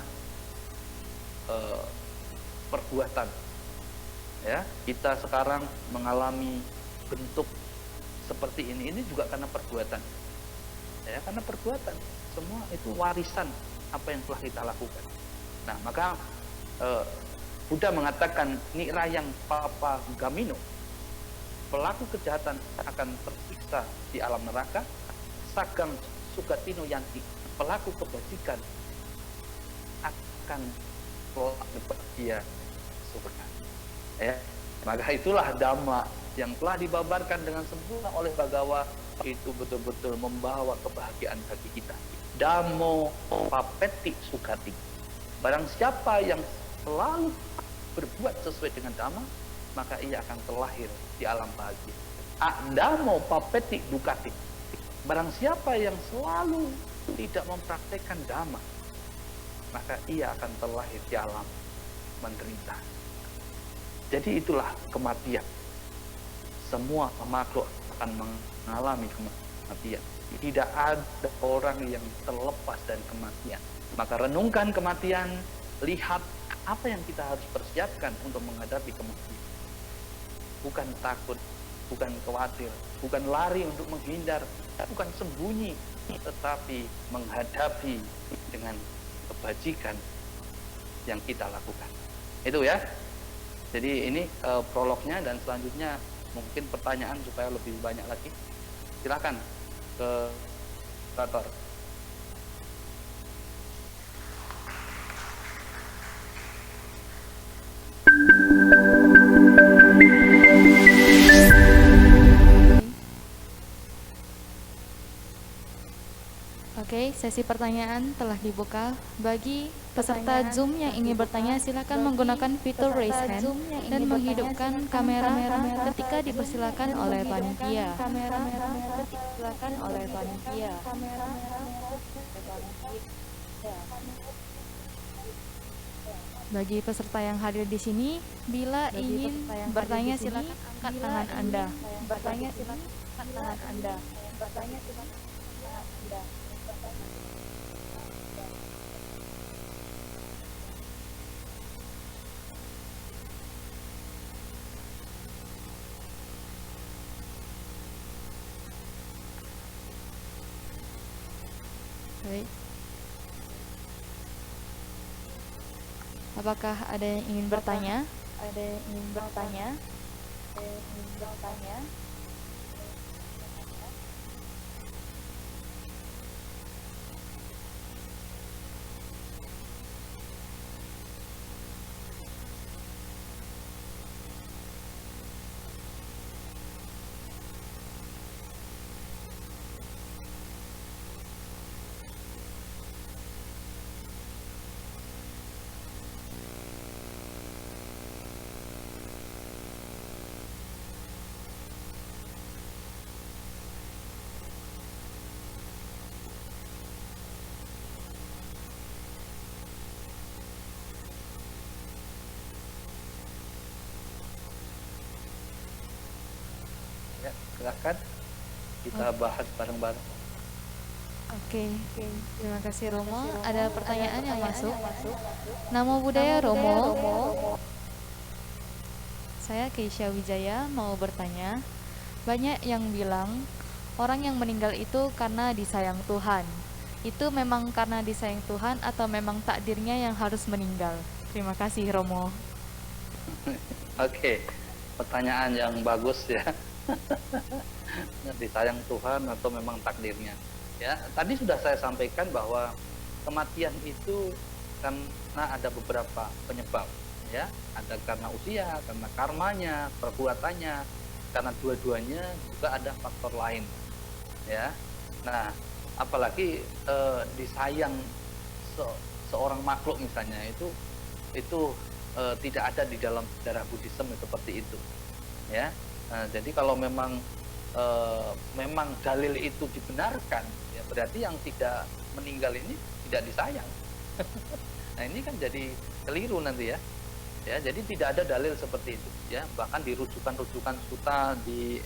perbuatan. Ya, kita sekarang mengalami bentuk seperti ini juga karena perbuatan. Ya, karena perbuatan. Semua itu warisan apa yang telah kita lakukan. Nah, maka Buddha mengatakan nirayang papa gamino, pelaku kejahatan akan tersiksa di alam neraka, sagang sugatino yanti, pelaku kebajikan akan berbahagia surga. Ya, maka itulah Dhamma yang telah dibabarkan dengan sempurna oleh Bhagawa, itu betul-betul membawa kebahagiaan bagi kita. Dhammo papeti sukati. Barang siapa yang selalu berbuat sesuai dengan Dhamma, maka ia akan terlahir di alam bahagia. Dhammo papeti dukati. Barang siapa yang selalu tidak mempraktekkan Dhamma, maka ia akan terlahir di alam menderita. Jadi itulah kematian. Semua makhluk akan mengalami kematian. Tidak ada orang yang terlepas dari kematian. Maka renungkan kematian, lihat apa yang kita harus persiapkan untuk menghadapi kematian. Bukan takut bukan khawatir, bukan lari untuk menghindar, bukan sembunyi, tetapi menghadapi dengan kebajikan yang kita lakukan. Itu ya. Jadi ini prolognya, dan selanjutnya mungkin pertanyaan supaya lebih banyak lagi. Silakan ke Tator. Oke, sesi pertanyaan telah dibuka. Bagi peserta Zoom yang ingin bertanya, silakan menggunakan fitur raise hand dan menghidupkan kamera ketika dipersilakan oleh panitia. Bagi peserta yang hadir di sini, bila ingin bertanya silakan angkat tangan Anda. Baik. Apakah ada yang ingin bertanya? Ya, silakan kita bahas bareng-bareng. Oke, terima kasih Romo. Ada pertanyaan yang masuk. Namo Buddhaya Romo. Saya Keisha Wijaya mau bertanya. Banyak yang bilang orang yang meninggal itu karena disayang Tuhan. Itu memang karena disayang Tuhan atau memang takdirnya yang harus meninggal? Terima kasih Romo. Oke, pertanyaan yang bagus ya. Disayang Tuhan atau memang takdirnya. Ya, tadi sudah saya sampaikan bahwa kematian itu karena ada beberapa penyebab, ya. Ada karena usia, karena karmanya, perbuatannya, karena dua-duanya juga ada faktor lain, ya. Nah, apalagi disayang seorang makhluk misalnya itu tidak ada di dalam sejarah Buddhisme seperti itu, ya. Nah, jadi kalau memang dalil itu dibenarkan, ya berarti yang tidak meninggal ini tidak disayang. Nah ini kan jadi keliru nanti ya. Ya, jadi tidak ada dalil seperti itu, ya. Bahkan di rujukan-rujukan suta di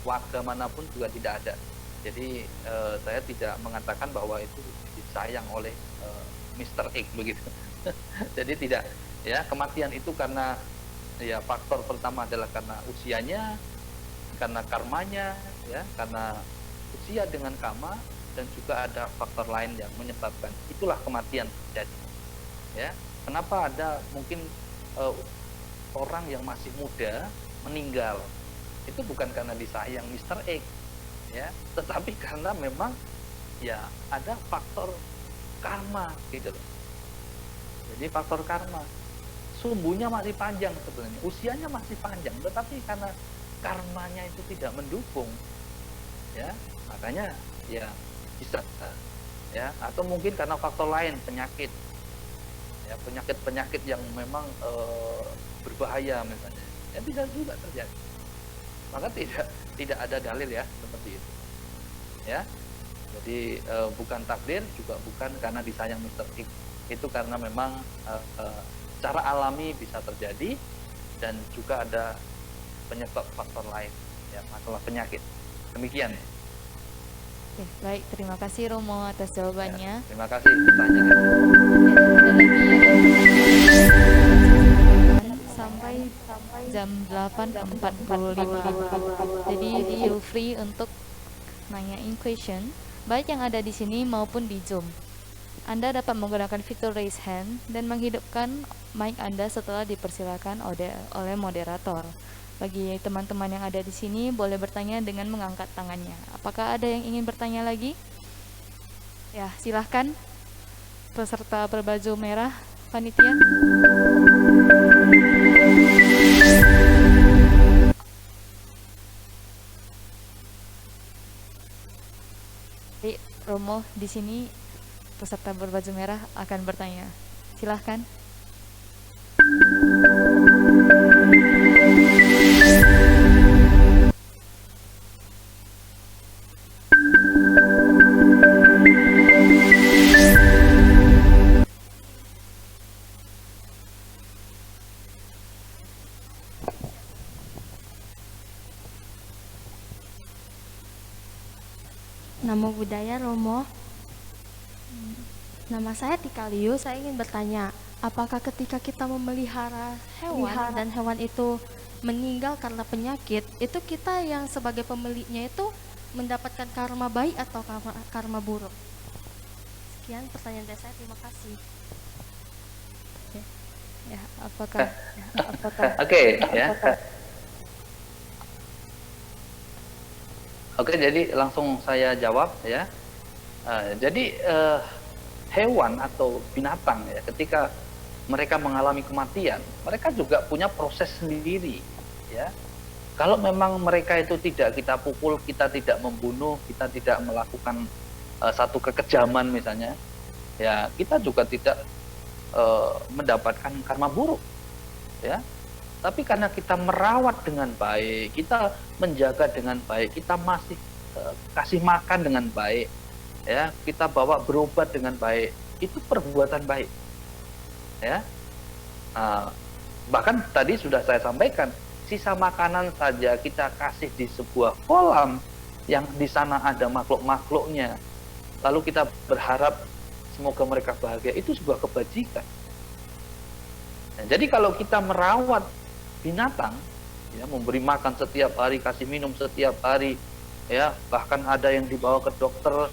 warga manapun juga tidak ada. Jadi saya tidak mengatakan bahwa itu disayang oleh Mr. X begitu. Jadi tidak, ya. Kematian itu karena, ya, faktor pertama adalah karena usianya, karena karmanya, ya, karena usia dengan karma, dan juga ada faktor lain yang menyebabkan itulah kematian terjadi, ya. Kenapa ada mungkin orang yang masih muda meninggal, itu bukan karena disayang Mr. X, ya, tetapi karena memang, ya, ada faktor karma gitu loh. Jadi faktor karma, sumbunya masih panjang sebenarnya, usianya masih panjang, tetapi karena karmanya itu tidak mendukung, ya, makanya ya bisa, ya. Atau mungkin karena faktor lain, penyakit, ya, penyakit yang memang berbahaya misalnya, ya bisa juga terjadi. Maka tidak ada dalil ya seperti itu, ya. Jadi bukan takdir, juga bukan karena disayang Mr. X. Itu karena memang secara alami bisa terjadi, dan juga ada penyebab faktor lain, ya, masalah penyakit. Demikian. Oke, baik, terima kasih Romo atas jawabannya. Ya, terima kasih pertanyaan. Ya, ada lagi yang sampai jam 8.45. Jadi feel free untuk nanyain question, baik yang ada di sini maupun di Zoom. Anda dapat menggunakan fitur raise hand dan menghidupkan mic Anda setelah dipersilakan oleh moderator. Bagi teman-teman yang ada di sini, boleh bertanya dengan mengangkat tangannya. Apakah ada yang ingin bertanya lagi? Ya, silahkan peserta berbaju merah, panitia. Jadi, Romo di sini peserta berbaju merah akan bertanya. Silahkan. Namo Buddhaya Romo. Nama saya Tika Liu. Saya ingin bertanya, apakah ketika kita memelihara hewan dan hewan itu meninggal karena penyakit, itu kita yang sebagai pemiliknya itu mendapatkan karma baik atau karma buruk? Sekian pertanyaan dari saya. Terima kasih. Ya, apakah Oke, ya. Oke, jadi langsung saya jawab ya. Jadi hewan atau binatang ya, ketika mereka mengalami kematian, mereka juga punya proses sendiri ya. Kalau memang mereka itu tidak kita pukul, kita tidak membunuh, kita tidak melakukan satu kekejaman misalnya, ya kita juga tidak mendapatkan karma buruk ya. Tapi karena kita merawat dengan baik, kita menjaga dengan baik, kita masih kasih makan dengan baik, ya, kita bawa berobat dengan baik, itu perbuatan baik, ya. Bahkan tadi sudah saya sampaikan, sisa makanan saja kita kasih di sebuah kolam yang di sana ada makhluk-makhluknya, lalu kita berharap semoga mereka bahagia, itu sebuah kebajikan. Nah, jadi kalau kita merawat binatang, ya, memberi makan setiap hari, kasih minum setiap hari, ya, bahkan ada yang dibawa ke dokter,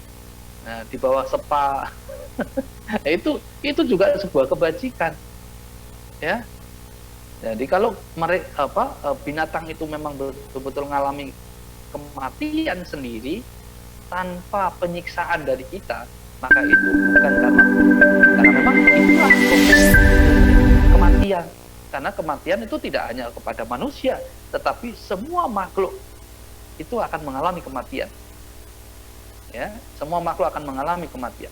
dibawa spa, itu juga sebuah kebajikan, ya. Jadi kalau mereka binatang itu memang betul-betul mengalami kematian sendiri tanpa penyiksaan dari kita, maka itu bukan karma buruk, karena memang itulah proses kematian. Karena kematian itu tidak hanya kepada manusia, tetapi semua makhluk itu akan mengalami kematian. Ya, semua makhluk akan mengalami kematian.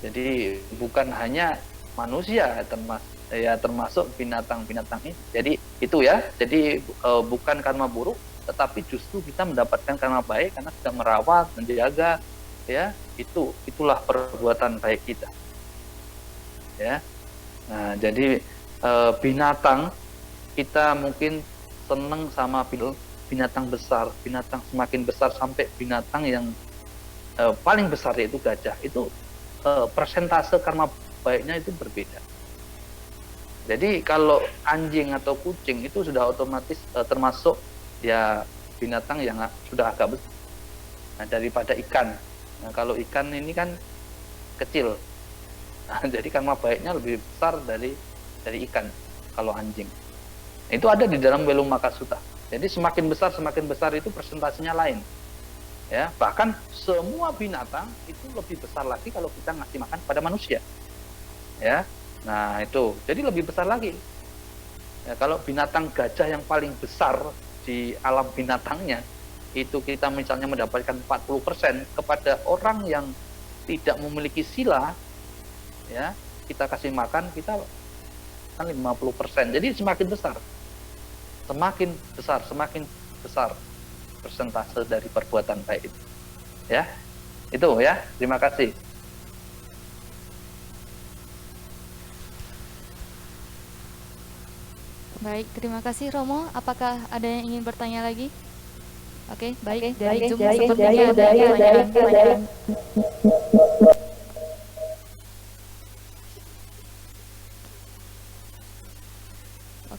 Jadi bukan hanya manusia, termasuk binatang-binatang ini. Jadi itu ya. Jadi bukan karma buruk, tetapi justru kita mendapatkan karma baik karena sudah merawat, menjaga. Ya, itulah perbuatan baik kita. Ya. Nah, jadi binatang kita mungkin senang sama binatang besar, binatang semakin besar sampai binatang yang paling besar yaitu gajah. Itu persentase karma baiknya itu berbeda. Jadi kalau anjing atau kucing itu sudah otomatis termasuk ya binatang yang sudah agak besar. Nah, daripada ikan. Nah, kalau ikan ini kan kecil. Nah, jadi karma baiknya lebih besar dari ikan kalau anjing. Itu ada di dalam Velumaka-sutta. Jadi semakin besar itu persentasenya lain. Ya, bahkan semua binatang itu lebih besar lagi kalau kita ngasih makan pada manusia. Ya. Nah, itu. Jadi lebih besar lagi. Ya, kalau binatang gajah yang paling besar di alam binatangnya itu kita misalnya mendapatkan 40% kepada orang yang tidak memiliki sila, ya, kita kasih makan, kita kan 50%. Jadi semakin besar persentase dari perbuatan baik itu. Ya. Itu ya. Terima kasih. Baik, terima kasih Romo. Apakah ada yang ingin bertanya lagi? Oke, baik. Dari Zoom sepertinya ada pertanyaan.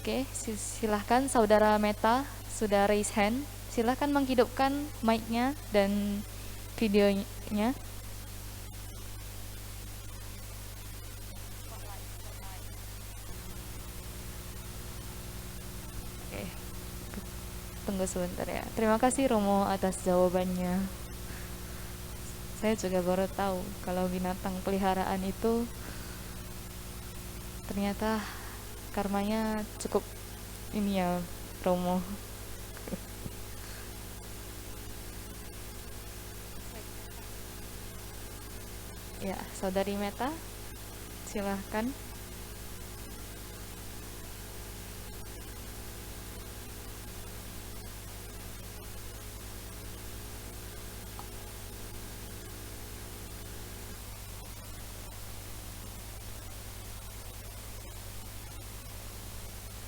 Oke, silahkan saudara Meta sudah raise hand. Silahkan menghidupkan mic-nya dan videonya. Oke, tunggu sebentar ya. Terima kasih Romo atas jawabannya. Saya juga baru tahu kalau binatang peliharaan itu ternyata karmanya cukup ini ya, Romo. Ya, saudari Meta, silahkan.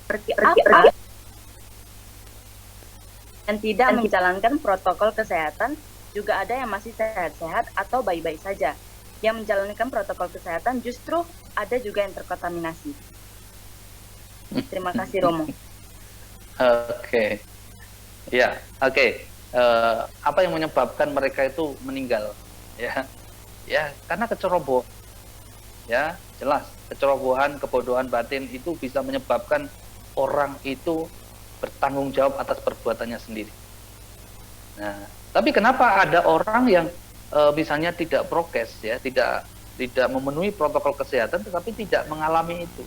Seperti apa yang tidak menjalankan protokol kesehatan, juga ada yang masih sehat-sehat atau baik-baik saja. Yang menjalankan protokol kesehatan justru ada juga yang terkontaminasi. Terima kasih Romo. Oke. Ya, oke. Apa yang menyebabkan mereka itu meninggal? Ya, karena kecerobohan. Ya, jelas kecerobohan, kebodohan batin itu bisa menyebabkan orang itu bertanggung jawab atas perbuatannya sendiri. Nah, tapi kenapa ada orang yang misalnya tidak prokes, ya, tidak memenuhi protokol kesehatan, tetapi tidak mengalami itu,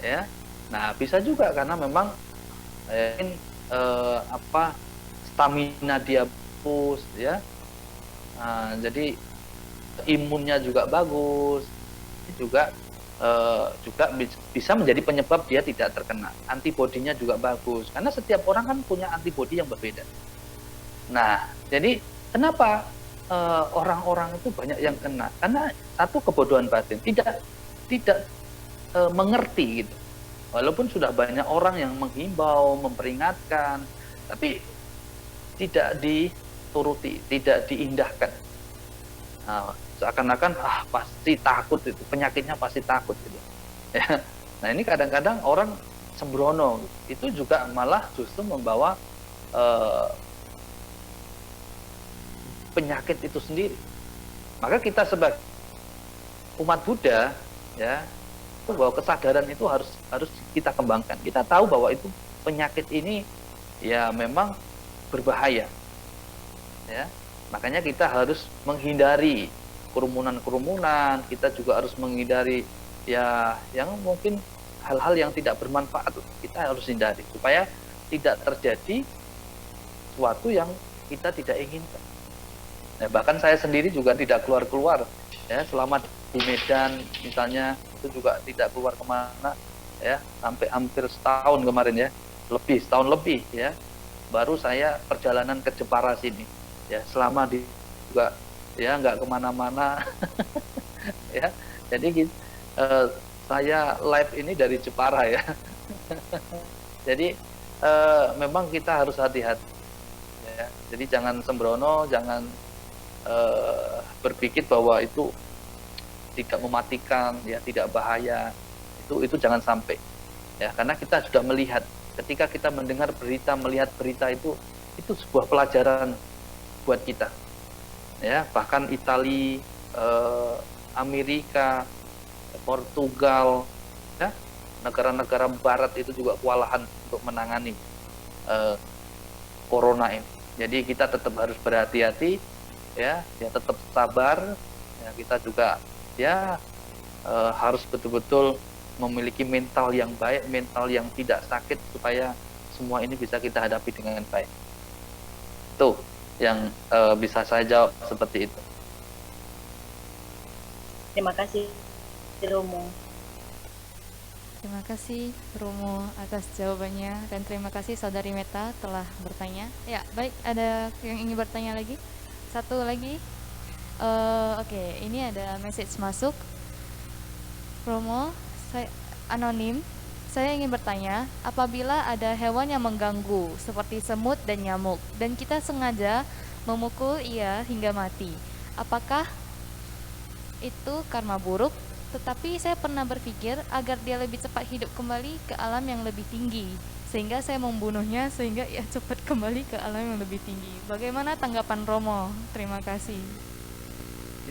ya? Nah, bisa juga karena memang stamina dia bagus, ya. Nah, jadi imunnya juga bagus, juga bisa menjadi penyebab dia tidak terkena. Antibodinya juga bagus, karena setiap orang kan punya antibodi yang berbeda. Nah, jadi kenapa orang-orang itu banyak yang kena? Karena satu, kebodohan batin, tidak mengerti gitu. Walaupun sudah banyak orang yang menghimbau, memperingatkan, tapi tidak dituruti, tidak diindahkan. Nah, seakan-akan pasti takut, itu penyakitnya pasti takut gitu. Ya. Nah, ini kadang-kadang orang sembrono, itu juga malah justru membawa penyakit itu sendiri. Maka kita sebagai umat Buddha, ya, bahwa kesadaran itu harus kita kembangkan. Kita tahu bahwa itu penyakit ini ya memang berbahaya, ya. Makanya kita harus menghindari kerumunan-kerumunan, kita juga harus menghindari ya yang mungkin hal-hal yang tidak bermanfaat, kita harus hindari supaya tidak terjadi sesuatu yang kita tidak inginkan. Nah, bahkan saya sendiri juga tidak keluar-keluar, ya, selama di Medan misalnya, itu juga tidak keluar kemana, ya, sampai hampir setahun kemarin, ya, setahun lebih, ya, baru saya perjalanan ke Jepara sini, ya, selama di juga ya nggak kemana-mana. Ya, jadi saya live ini dari Jepara, ya. Jadi memang kita harus hati-hati, ya. Jadi jangan sembrono, jangan berpikir bahwa itu tidak mematikan, ya, tidak bahaya, itu jangan sampai, ya, karena kita sudah melihat, ketika kita mendengar berita, melihat berita itu sebuah pelajaran buat kita, ya. Bahkan Italia, Amerika, Portugal, ya, negara-negara Barat itu juga kewalahan untuk menangani corona ini. Jadi kita tetap harus berhati-hati, ya tetap sabar, ya, kita juga ya harus betul-betul memiliki mental yang baik, mental yang tidak sakit, supaya semua ini bisa kita hadapi dengan baik. Itu yang bisa saya jawab seperti itu. Terima kasih Romo. Terima kasih Romo atas jawabannya, dan terima kasih Saudari Meta telah bertanya. Ya, baik, ada yang ingin bertanya lagi? Satu lagi. Oke, ini ada message masuk. Romo, saya anonim. Saya ingin bertanya, apabila ada hewan yang mengganggu seperti semut dan nyamuk, dan kita sengaja memukul ia hingga mati, apakah itu karma buruk Tetapi saya pernah berpikir agar dia lebih cepat hidup kembali ke alam yang lebih tinggi, sehingga saya membunuhnya sehingga ia cepat kembali ke alam yang lebih tinggi. Bagaimana tanggapan Romo? Terima kasih.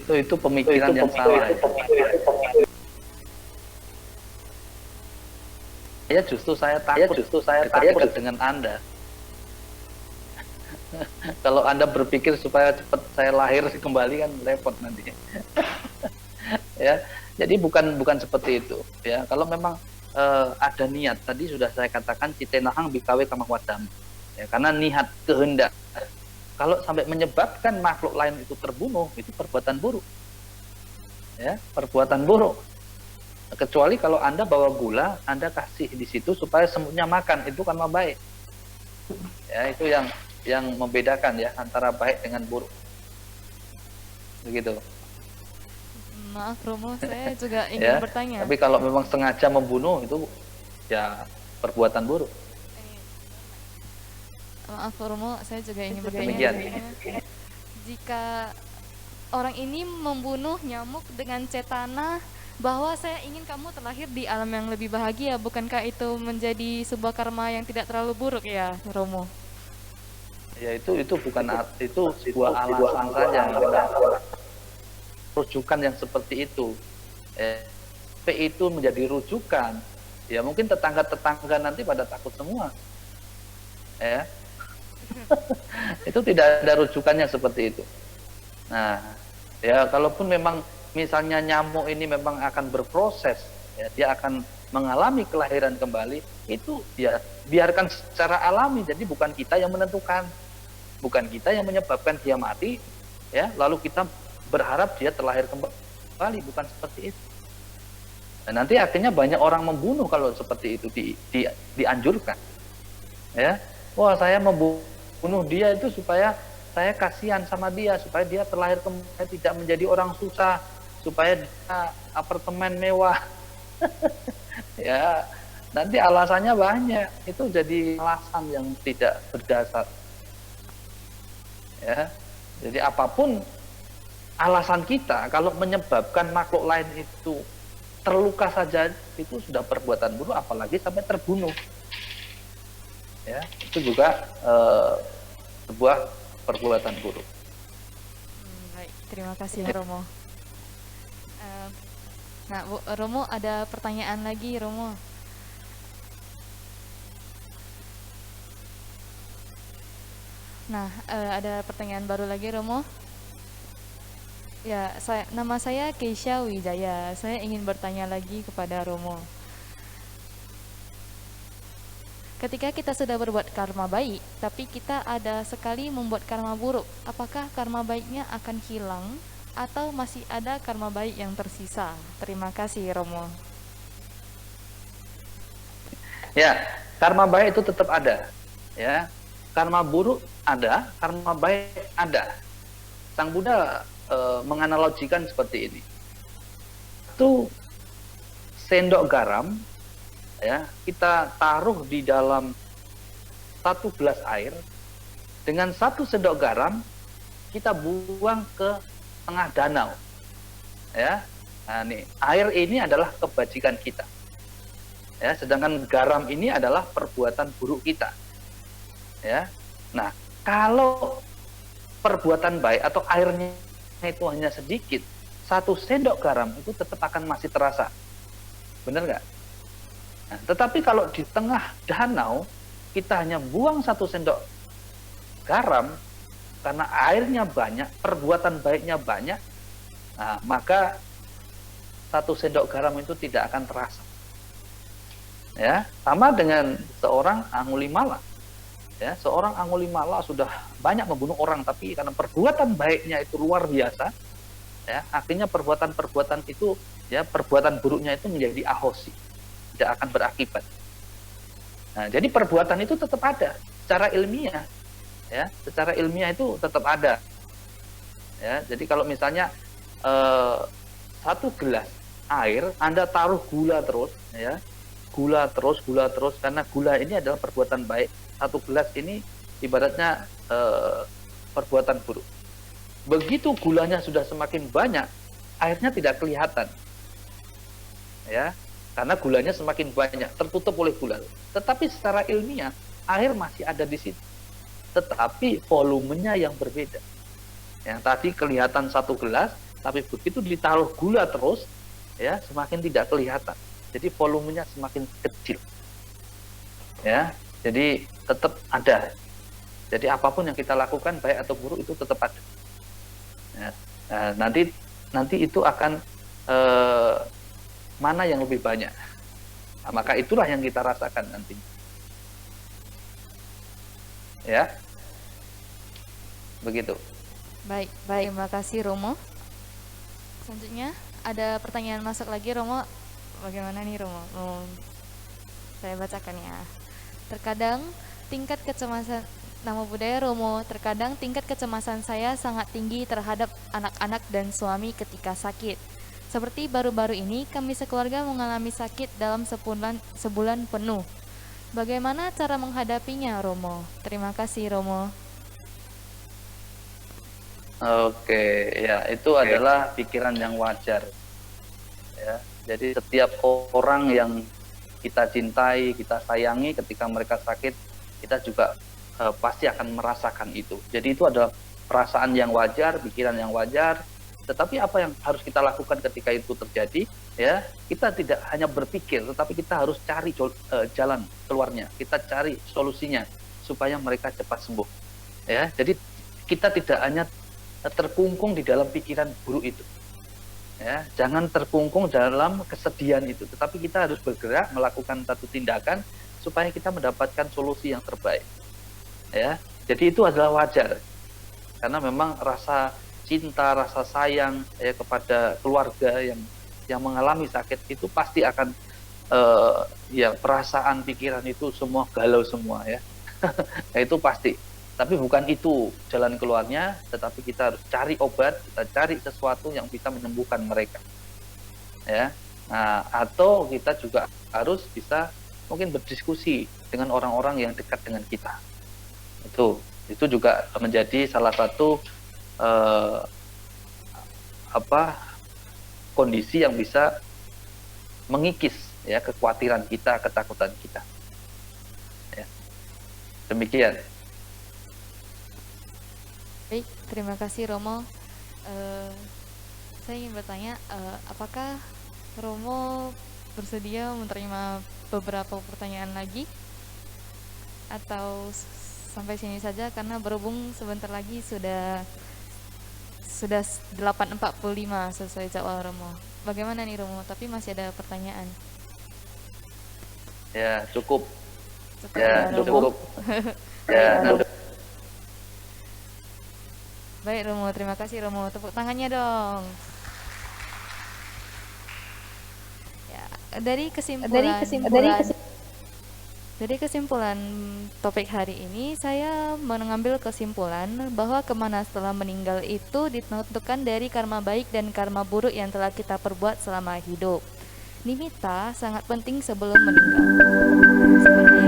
Itu pemikiran yang salah. Ya justru saya takut ketika dengan Anda. Kalau Anda berpikir supaya cepat saya lahir kembali kan repot nanti. Ya, jadi bukan seperti itu. Ya, kalau memang ada niat, tadi sudah saya katakan citenahang bikawe kamawadam. Ya, karena niat kehendak. Kalau sampai menyebabkan makhluk lain itu terbunuh, itu perbuatan buruk. Ya, perbuatan buruk. Kecuali kalau Anda bawa gula, Anda kasih di situ supaya semutnya makan, itu karma baik. Ya, itu yang membedakan ya antara baik dengan buruk. Begitu. Maaf Romo, saya juga ingin Ya, bertanya. tapi kalau memang sengaja membunuh itu ya perbuatan buruk. Maaf Romo, saya juga ingin Demikian. bertanya. Jika orang ini membunuh nyamuk dengan cetana bahwa saya ingin kamu terlahir di alam yang lebih bahagia, bukankah itu menjadi sebuah karma yang tidak terlalu buruk ya, Romo? Ya itu bukan itu sebuah alasan saja, rujukan yang seperti itu. Itu menjadi rujukan. Ya mungkin tetangga nanti pada takut semua. Ya. Itu tidak ada rujukannya seperti itu. Nah, ya kalaupun memang misalnya nyamuk ini memang akan berproses, ya, dia akan mengalami kelahiran kembali, itu ya biarkan secara alami. Jadi bukan kita yang menentukan, bukan kita yang menyebabkan dia mati, ya lalu kita berharap dia terlahir kembali, bukan seperti itu. Dan nanti akhirnya banyak orang membunuh kalau seperti itu dianjurkan. Ya, wah saya membunuh dia itu supaya saya kasihan sama dia, supaya dia terlahir kembali tidak menjadi orang susah, supaya dia apartemen mewah. Ya, nanti alasannya banyak. Itu jadi alasan yang tidak berdasar. Ya, jadi apapun alasan kita, kalau menyebabkan makhluk lain itu terluka saja, itu sudah perbuatan buruk, apalagi sampai terbunuh. Ya, itu juga sebuah perbuatan buruk. Baik, terima kasih Romo. Nah, Romo ada pertanyaan lagi, Romo. Nah, ada pertanyaan baru lagi, Romo. Ya, nama saya Keisha Wijaya. Saya ingin bertanya lagi kepada Romo. Ketika kita sudah berbuat karma baik, tapi kita ada sekali membuat karma buruk, apakah karma baiknya akan hilang atau masih ada karma baik yang tersisa? Terima kasih, Romo. Ya, karma baik itu tetap ada. Ya, karma buruk ada, karma baik ada. Sang Buddha menganalogikan seperti ini. Itu sendok garam, ya kita taruh di dalam satu gelas air, dengan satu sendok garam kita buang ke tengah danau. Ya, nah, nih air ini adalah kebajikan kita. Ya, sedangkan garam ini adalah perbuatan buruk kita. Ya, nah kalau perbuatan baik atau airnya itu hanya sedikit, satu sendok garam itu tetap akan masih terasa. Benar nggak? Nah, tetapi kalau di tengah danau kita hanya buang satu sendok garam, karena airnya banyak, perbuatan baiknya banyak, nah, maka satu sendok garam itu tidak akan terasa. Ya, sama dengan seorang Angulimala. Ya, seorang Angulimala sudah banyak membunuh orang, tapi karena perbuatan baiknya itu luar biasa, ya, akhirnya perbuatan itu, ya, perbuatan buruknya itu menjadi ahosi, tidak akan berakibat. Nah, jadi perbuatan itu tetap ada secara ilmiah, ya, secara ilmiah itu tetap ada. Ya, jadi kalau misalnya satu gelas air Anda taruh gula terus, ya, gula terus, karena gula ini adalah perbuatan baik. Satu gelas ini ibaratnya perbuatan buruk. Begitu gulanya sudah semakin banyak, airnya tidak kelihatan. ya, karena gulanya semakin banyak, tertutup oleh gula. Tetapi secara ilmiah, air masih ada di situ, tetapi volumenya yang berbeda. Yang tadi kelihatan satu gelas, tapi begitu ditaruh gula terus, ya semakin tidak kelihatan. Jadi volumenya semakin kecil. Ya, jadi tetap ada. Jadi apapun yang kita lakukan baik atau buruk itu tetap ada. Ya, nah, nanti itu akan mana yang lebih banyak. Nah, maka itulah yang kita rasakan nanti. Ya, begitu. Baik, terima kasih Romo. Selanjutnya ada pertanyaan masuk lagi, Romo. Bagaimana nih Romo? Saya bacakan ya. Terkadang tingkat kecemasan, nama budaya Romo, terkadang tingkat kecemasan saya sangat tinggi terhadap anak-anak dan suami ketika sakit. Seperti baru-baru ini kami sekeluarga mengalami sakit dalam sebulan penuh. Bagaimana cara menghadapinya, Romo? Terima kasih, Romo. Oke, ya itu adalah pikiran yang wajar. Ya, jadi setiap orang yang kita cintai, kita sayangi, ketika mereka sakit, kita juga pasti akan merasakan itu. Jadi itu adalah perasaan yang wajar, pikiran yang wajar. Tetapi apa yang harus kita lakukan ketika itu terjadi? Ya, kita tidak hanya berpikir, tetapi kita harus cari jalan keluarnya. Kita cari solusinya supaya mereka cepat sembuh. Ya, jadi kita tidak hanya terkungkung di dalam pikiran buruk itu. Ya, jangan terkungkung dalam kesedihan itu, tetapi kita harus bergerak melakukan satu tindakan supaya kita mendapatkan solusi yang terbaik. Ya, jadi itu adalah wajar, karena memang rasa cinta, rasa sayang ya kepada keluarga yang mengalami sakit itu pasti akan ya perasaan, pikiran itu semua galau semua ya. Nah, itu pasti. Tapi bukan itu jalan keluarnya, tetapi kita harus cari obat, kita cari sesuatu yang bisa menyembuhkan mereka. Ya. Nah, atau kita juga harus bisa mungkin berdiskusi dengan orang-orang yang dekat dengan kita. Itu juga menjadi salah satu kondisi yang bisa mengikis ya kekhawatiran kita, ketakutan kita. Ya. Demikian. Baik, terima kasih Romo. Saya ingin bertanya, apakah Romo bersedia menerima beberapa pertanyaan lagi? Atau sampai sini saja, karena berhubung sebentar lagi sudah 8.45 sesuai jadwal Romo. Bagaimana nih Romo? Tapi masih ada pertanyaan. Ya, cukup. Ya, cukup. Ya, cukup. Baik Romo, terima kasih Romo. Tepuk tangannya dong. Ya, dari kesimpulan topik hari ini, saya mengambil kesimpulan bahwa kemana setelah meninggal itu ditentukan dari karma baik dan karma buruk yang telah kita perbuat selama hidup. Nimitta sangat penting sebelum meninggal. Seperti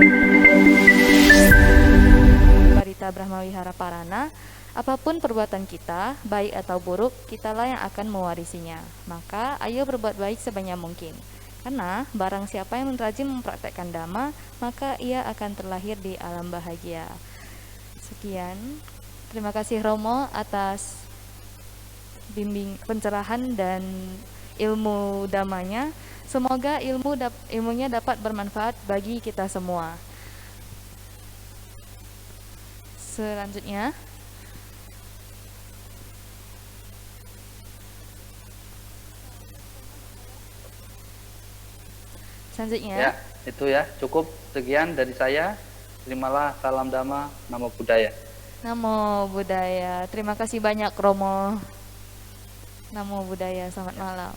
Barita Brahmawihara Parana, apapun perbuatan kita, baik atau buruk, kitalah yang akan mewarisinya. Maka, ayo berbuat baik sebanyak mungkin. Karena, barang siapa yang rajin mempraktekkan dhamma, maka ia akan terlahir di alam bahagia. Sekian. Terima kasih Romo atas bimbing pencerahan dan ilmu dhammanya. Semoga ilmunya dapat bermanfaat bagi kita semua. Selanjutnya, ya, itu ya, cukup sekian dari saya. Terimalah salam dhamma, namo buddhaya. Namo buddhaya. Terima kasih banyak Romo. Namo buddhaya. Selamat malam.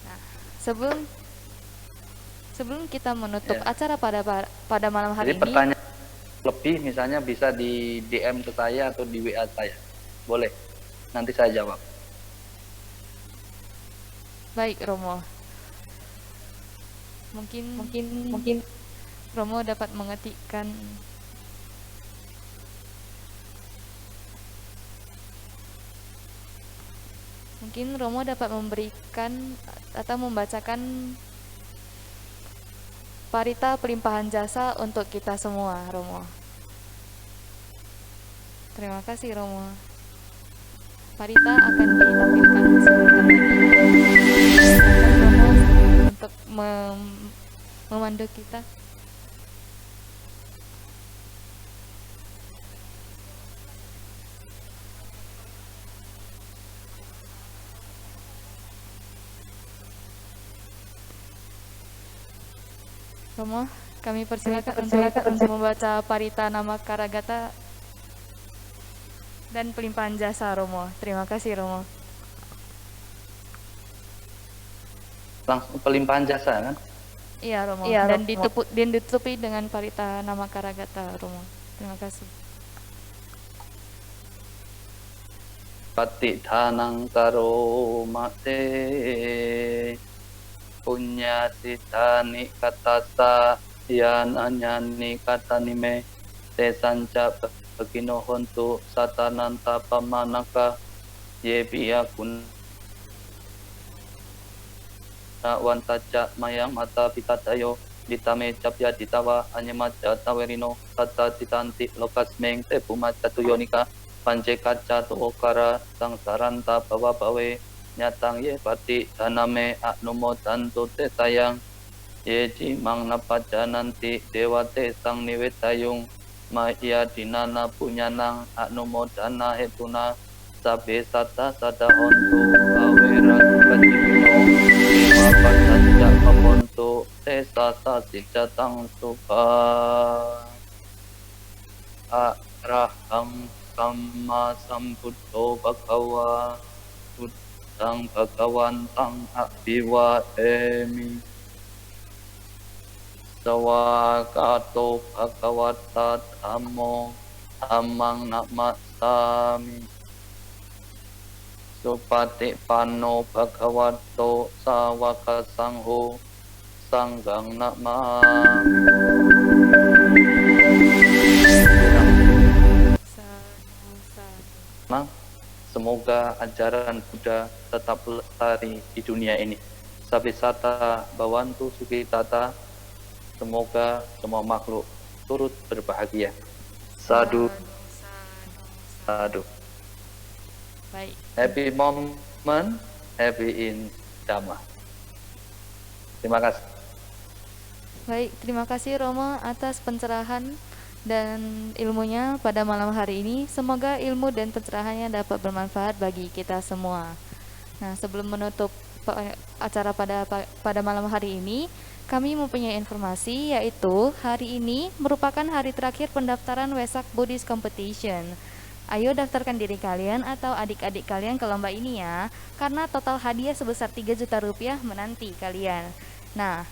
Nah, sebelum kita menutup acara pada malam hari Jadi ini, pertanyaan lebih misalnya bisa di DM ke saya atau di WA saya. Boleh. Nanti saya jawab. Baik Romo. Mungkin Romo dapat mengetikkan memberikan atau membacakan parita pelimpahan jasa untuk kita semua, Romo. Terima kasih, Romo. Parita akan ditampilkan sebentar lagi. Silakan, Romo, untuk memandu kita. Romo, kami persilakan untuk membaca parita nama Karagata dan pelimpahan jasa, Romo. Terima kasih, Romo. Langsung pelimpahan jasa kan? Iya, Romo. Dan ditutupi dengan parita nama Karagata, Romo. Terima kasih. Patithanang karo mate punya sitani katasa yan anyani katanime te sanca bagino hontu satananta pamanaka ye biyakun na wantaca mayang mata pitatayo ditame capya ditawa anyamaca tawerino tata titanti lokasmeng te pumacatuyonika panjekaca tuokara sangsaranta bawa bawe nyatang ye pati taname aknumo tantu te sayang ye jimang napaja nanti dewa te sang niwetayung maya dinana punyanang aknumo dana hetuna sabe sata sada hontu awera kajipino lima pasanca kapontu te sasa sijatang suka arahang sama sambuddho bhagawa Sang Bhagawantang Abiwa Emi Sawakato Bhagawata Dhammo Dhammang Namasami Supati Pano Bhagavato Sawaka Sangho Sanggang Namami. Semoga ajaran Buddha tetap lestari di dunia ini. Sabisata Bawantu Sukitata. Semoga semua makhluk turut berbahagia. Sadu. Sadu. Baik. Happy moment, happy in Dhamma. Terima kasih. Baik, terima kasih Romo atas pencerahan dan ilmunya pada malam hari ini. Semoga ilmu dan pencerahannya dapat bermanfaat bagi kita semua. Nah, sebelum menutup acara pada malam hari ini, kami mempunyai informasi yaitu hari ini merupakan hari terakhir pendaftaran Wesak Buddhist Competition. Ayo daftarkan diri kalian atau adik-adik kalian ke lomba ini ya, karena total hadiah sebesar 3 juta rupiah menanti kalian. Nah,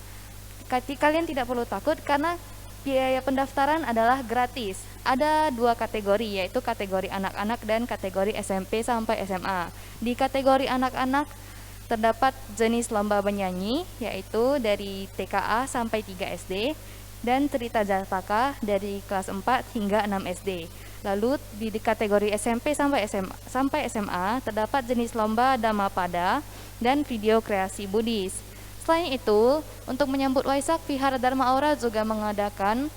kalian tidak perlu takut karena biaya pendaftaran adalah gratis. Ada 2 kategori, yaitu kategori anak-anak dan kategori SMP sampai SMA. Di kategori anak-anak terdapat jenis lomba menyanyi, yaitu dari TKA sampai 3 SD, dan cerita jataka dari kelas 4 hingga 6 SD. Lalu di kategori SMP sampai SMA terdapat jenis lomba Dhammapada dan video kreasi Buddhis. Selain itu, untuk menyambut Waisak, Vihara Dharma Aura juga mengadakan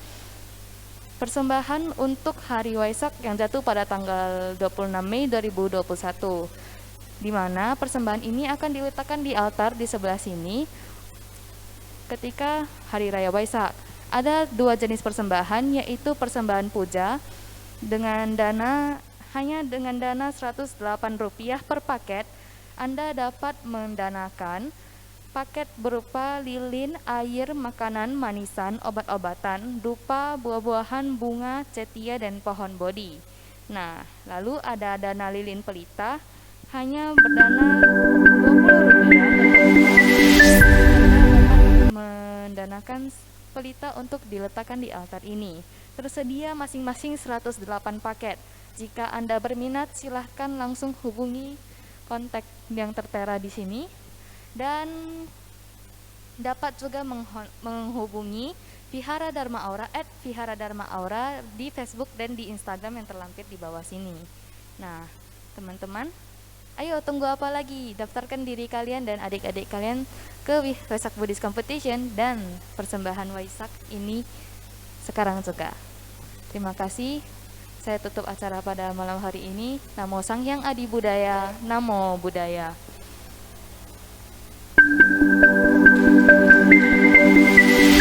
persembahan untuk Hari Waisak yang jatuh pada tanggal 26 Mei 2021, di mana persembahan ini akan diletakkan di altar di sebelah sini ketika Hari Raya Waisak. Ada 2 jenis persembahan, yaitu persembahan puja dengan dana 108 rupiah per paket. Anda dapat mendanakan paket berupa lilin, air, makanan, manisan, obat-obatan, dupa, buah-buahan, bunga, cetia, dan pohon bodi. Nah, lalu ada dana lilin pelita, hanya berdana 20 rupiah per pelita. Anda dapat mendanakan pelita untuk diletakkan di altar ini. Tersedia masing-masing 108 paket. Jika Anda berminat, silahkan langsung hubungi kontak yang tertera di sini. Dan dapat juga menghubungi Vihara Dharma Aura @Vihara Dharma Aura di Facebook dan di Instagram yang terlampir di bawah sini. Nah, teman-teman, Ayo tunggu apa lagi? Daftarkan diri kalian dan adik-adik kalian ke Waisak Buddhist Competition dan persembahan Waisak ini sekarang juga. Terima kasih. Saya tutup acara pada malam hari ini. Namo Sang Hyang Adi Budaya. Namo Buddhaya.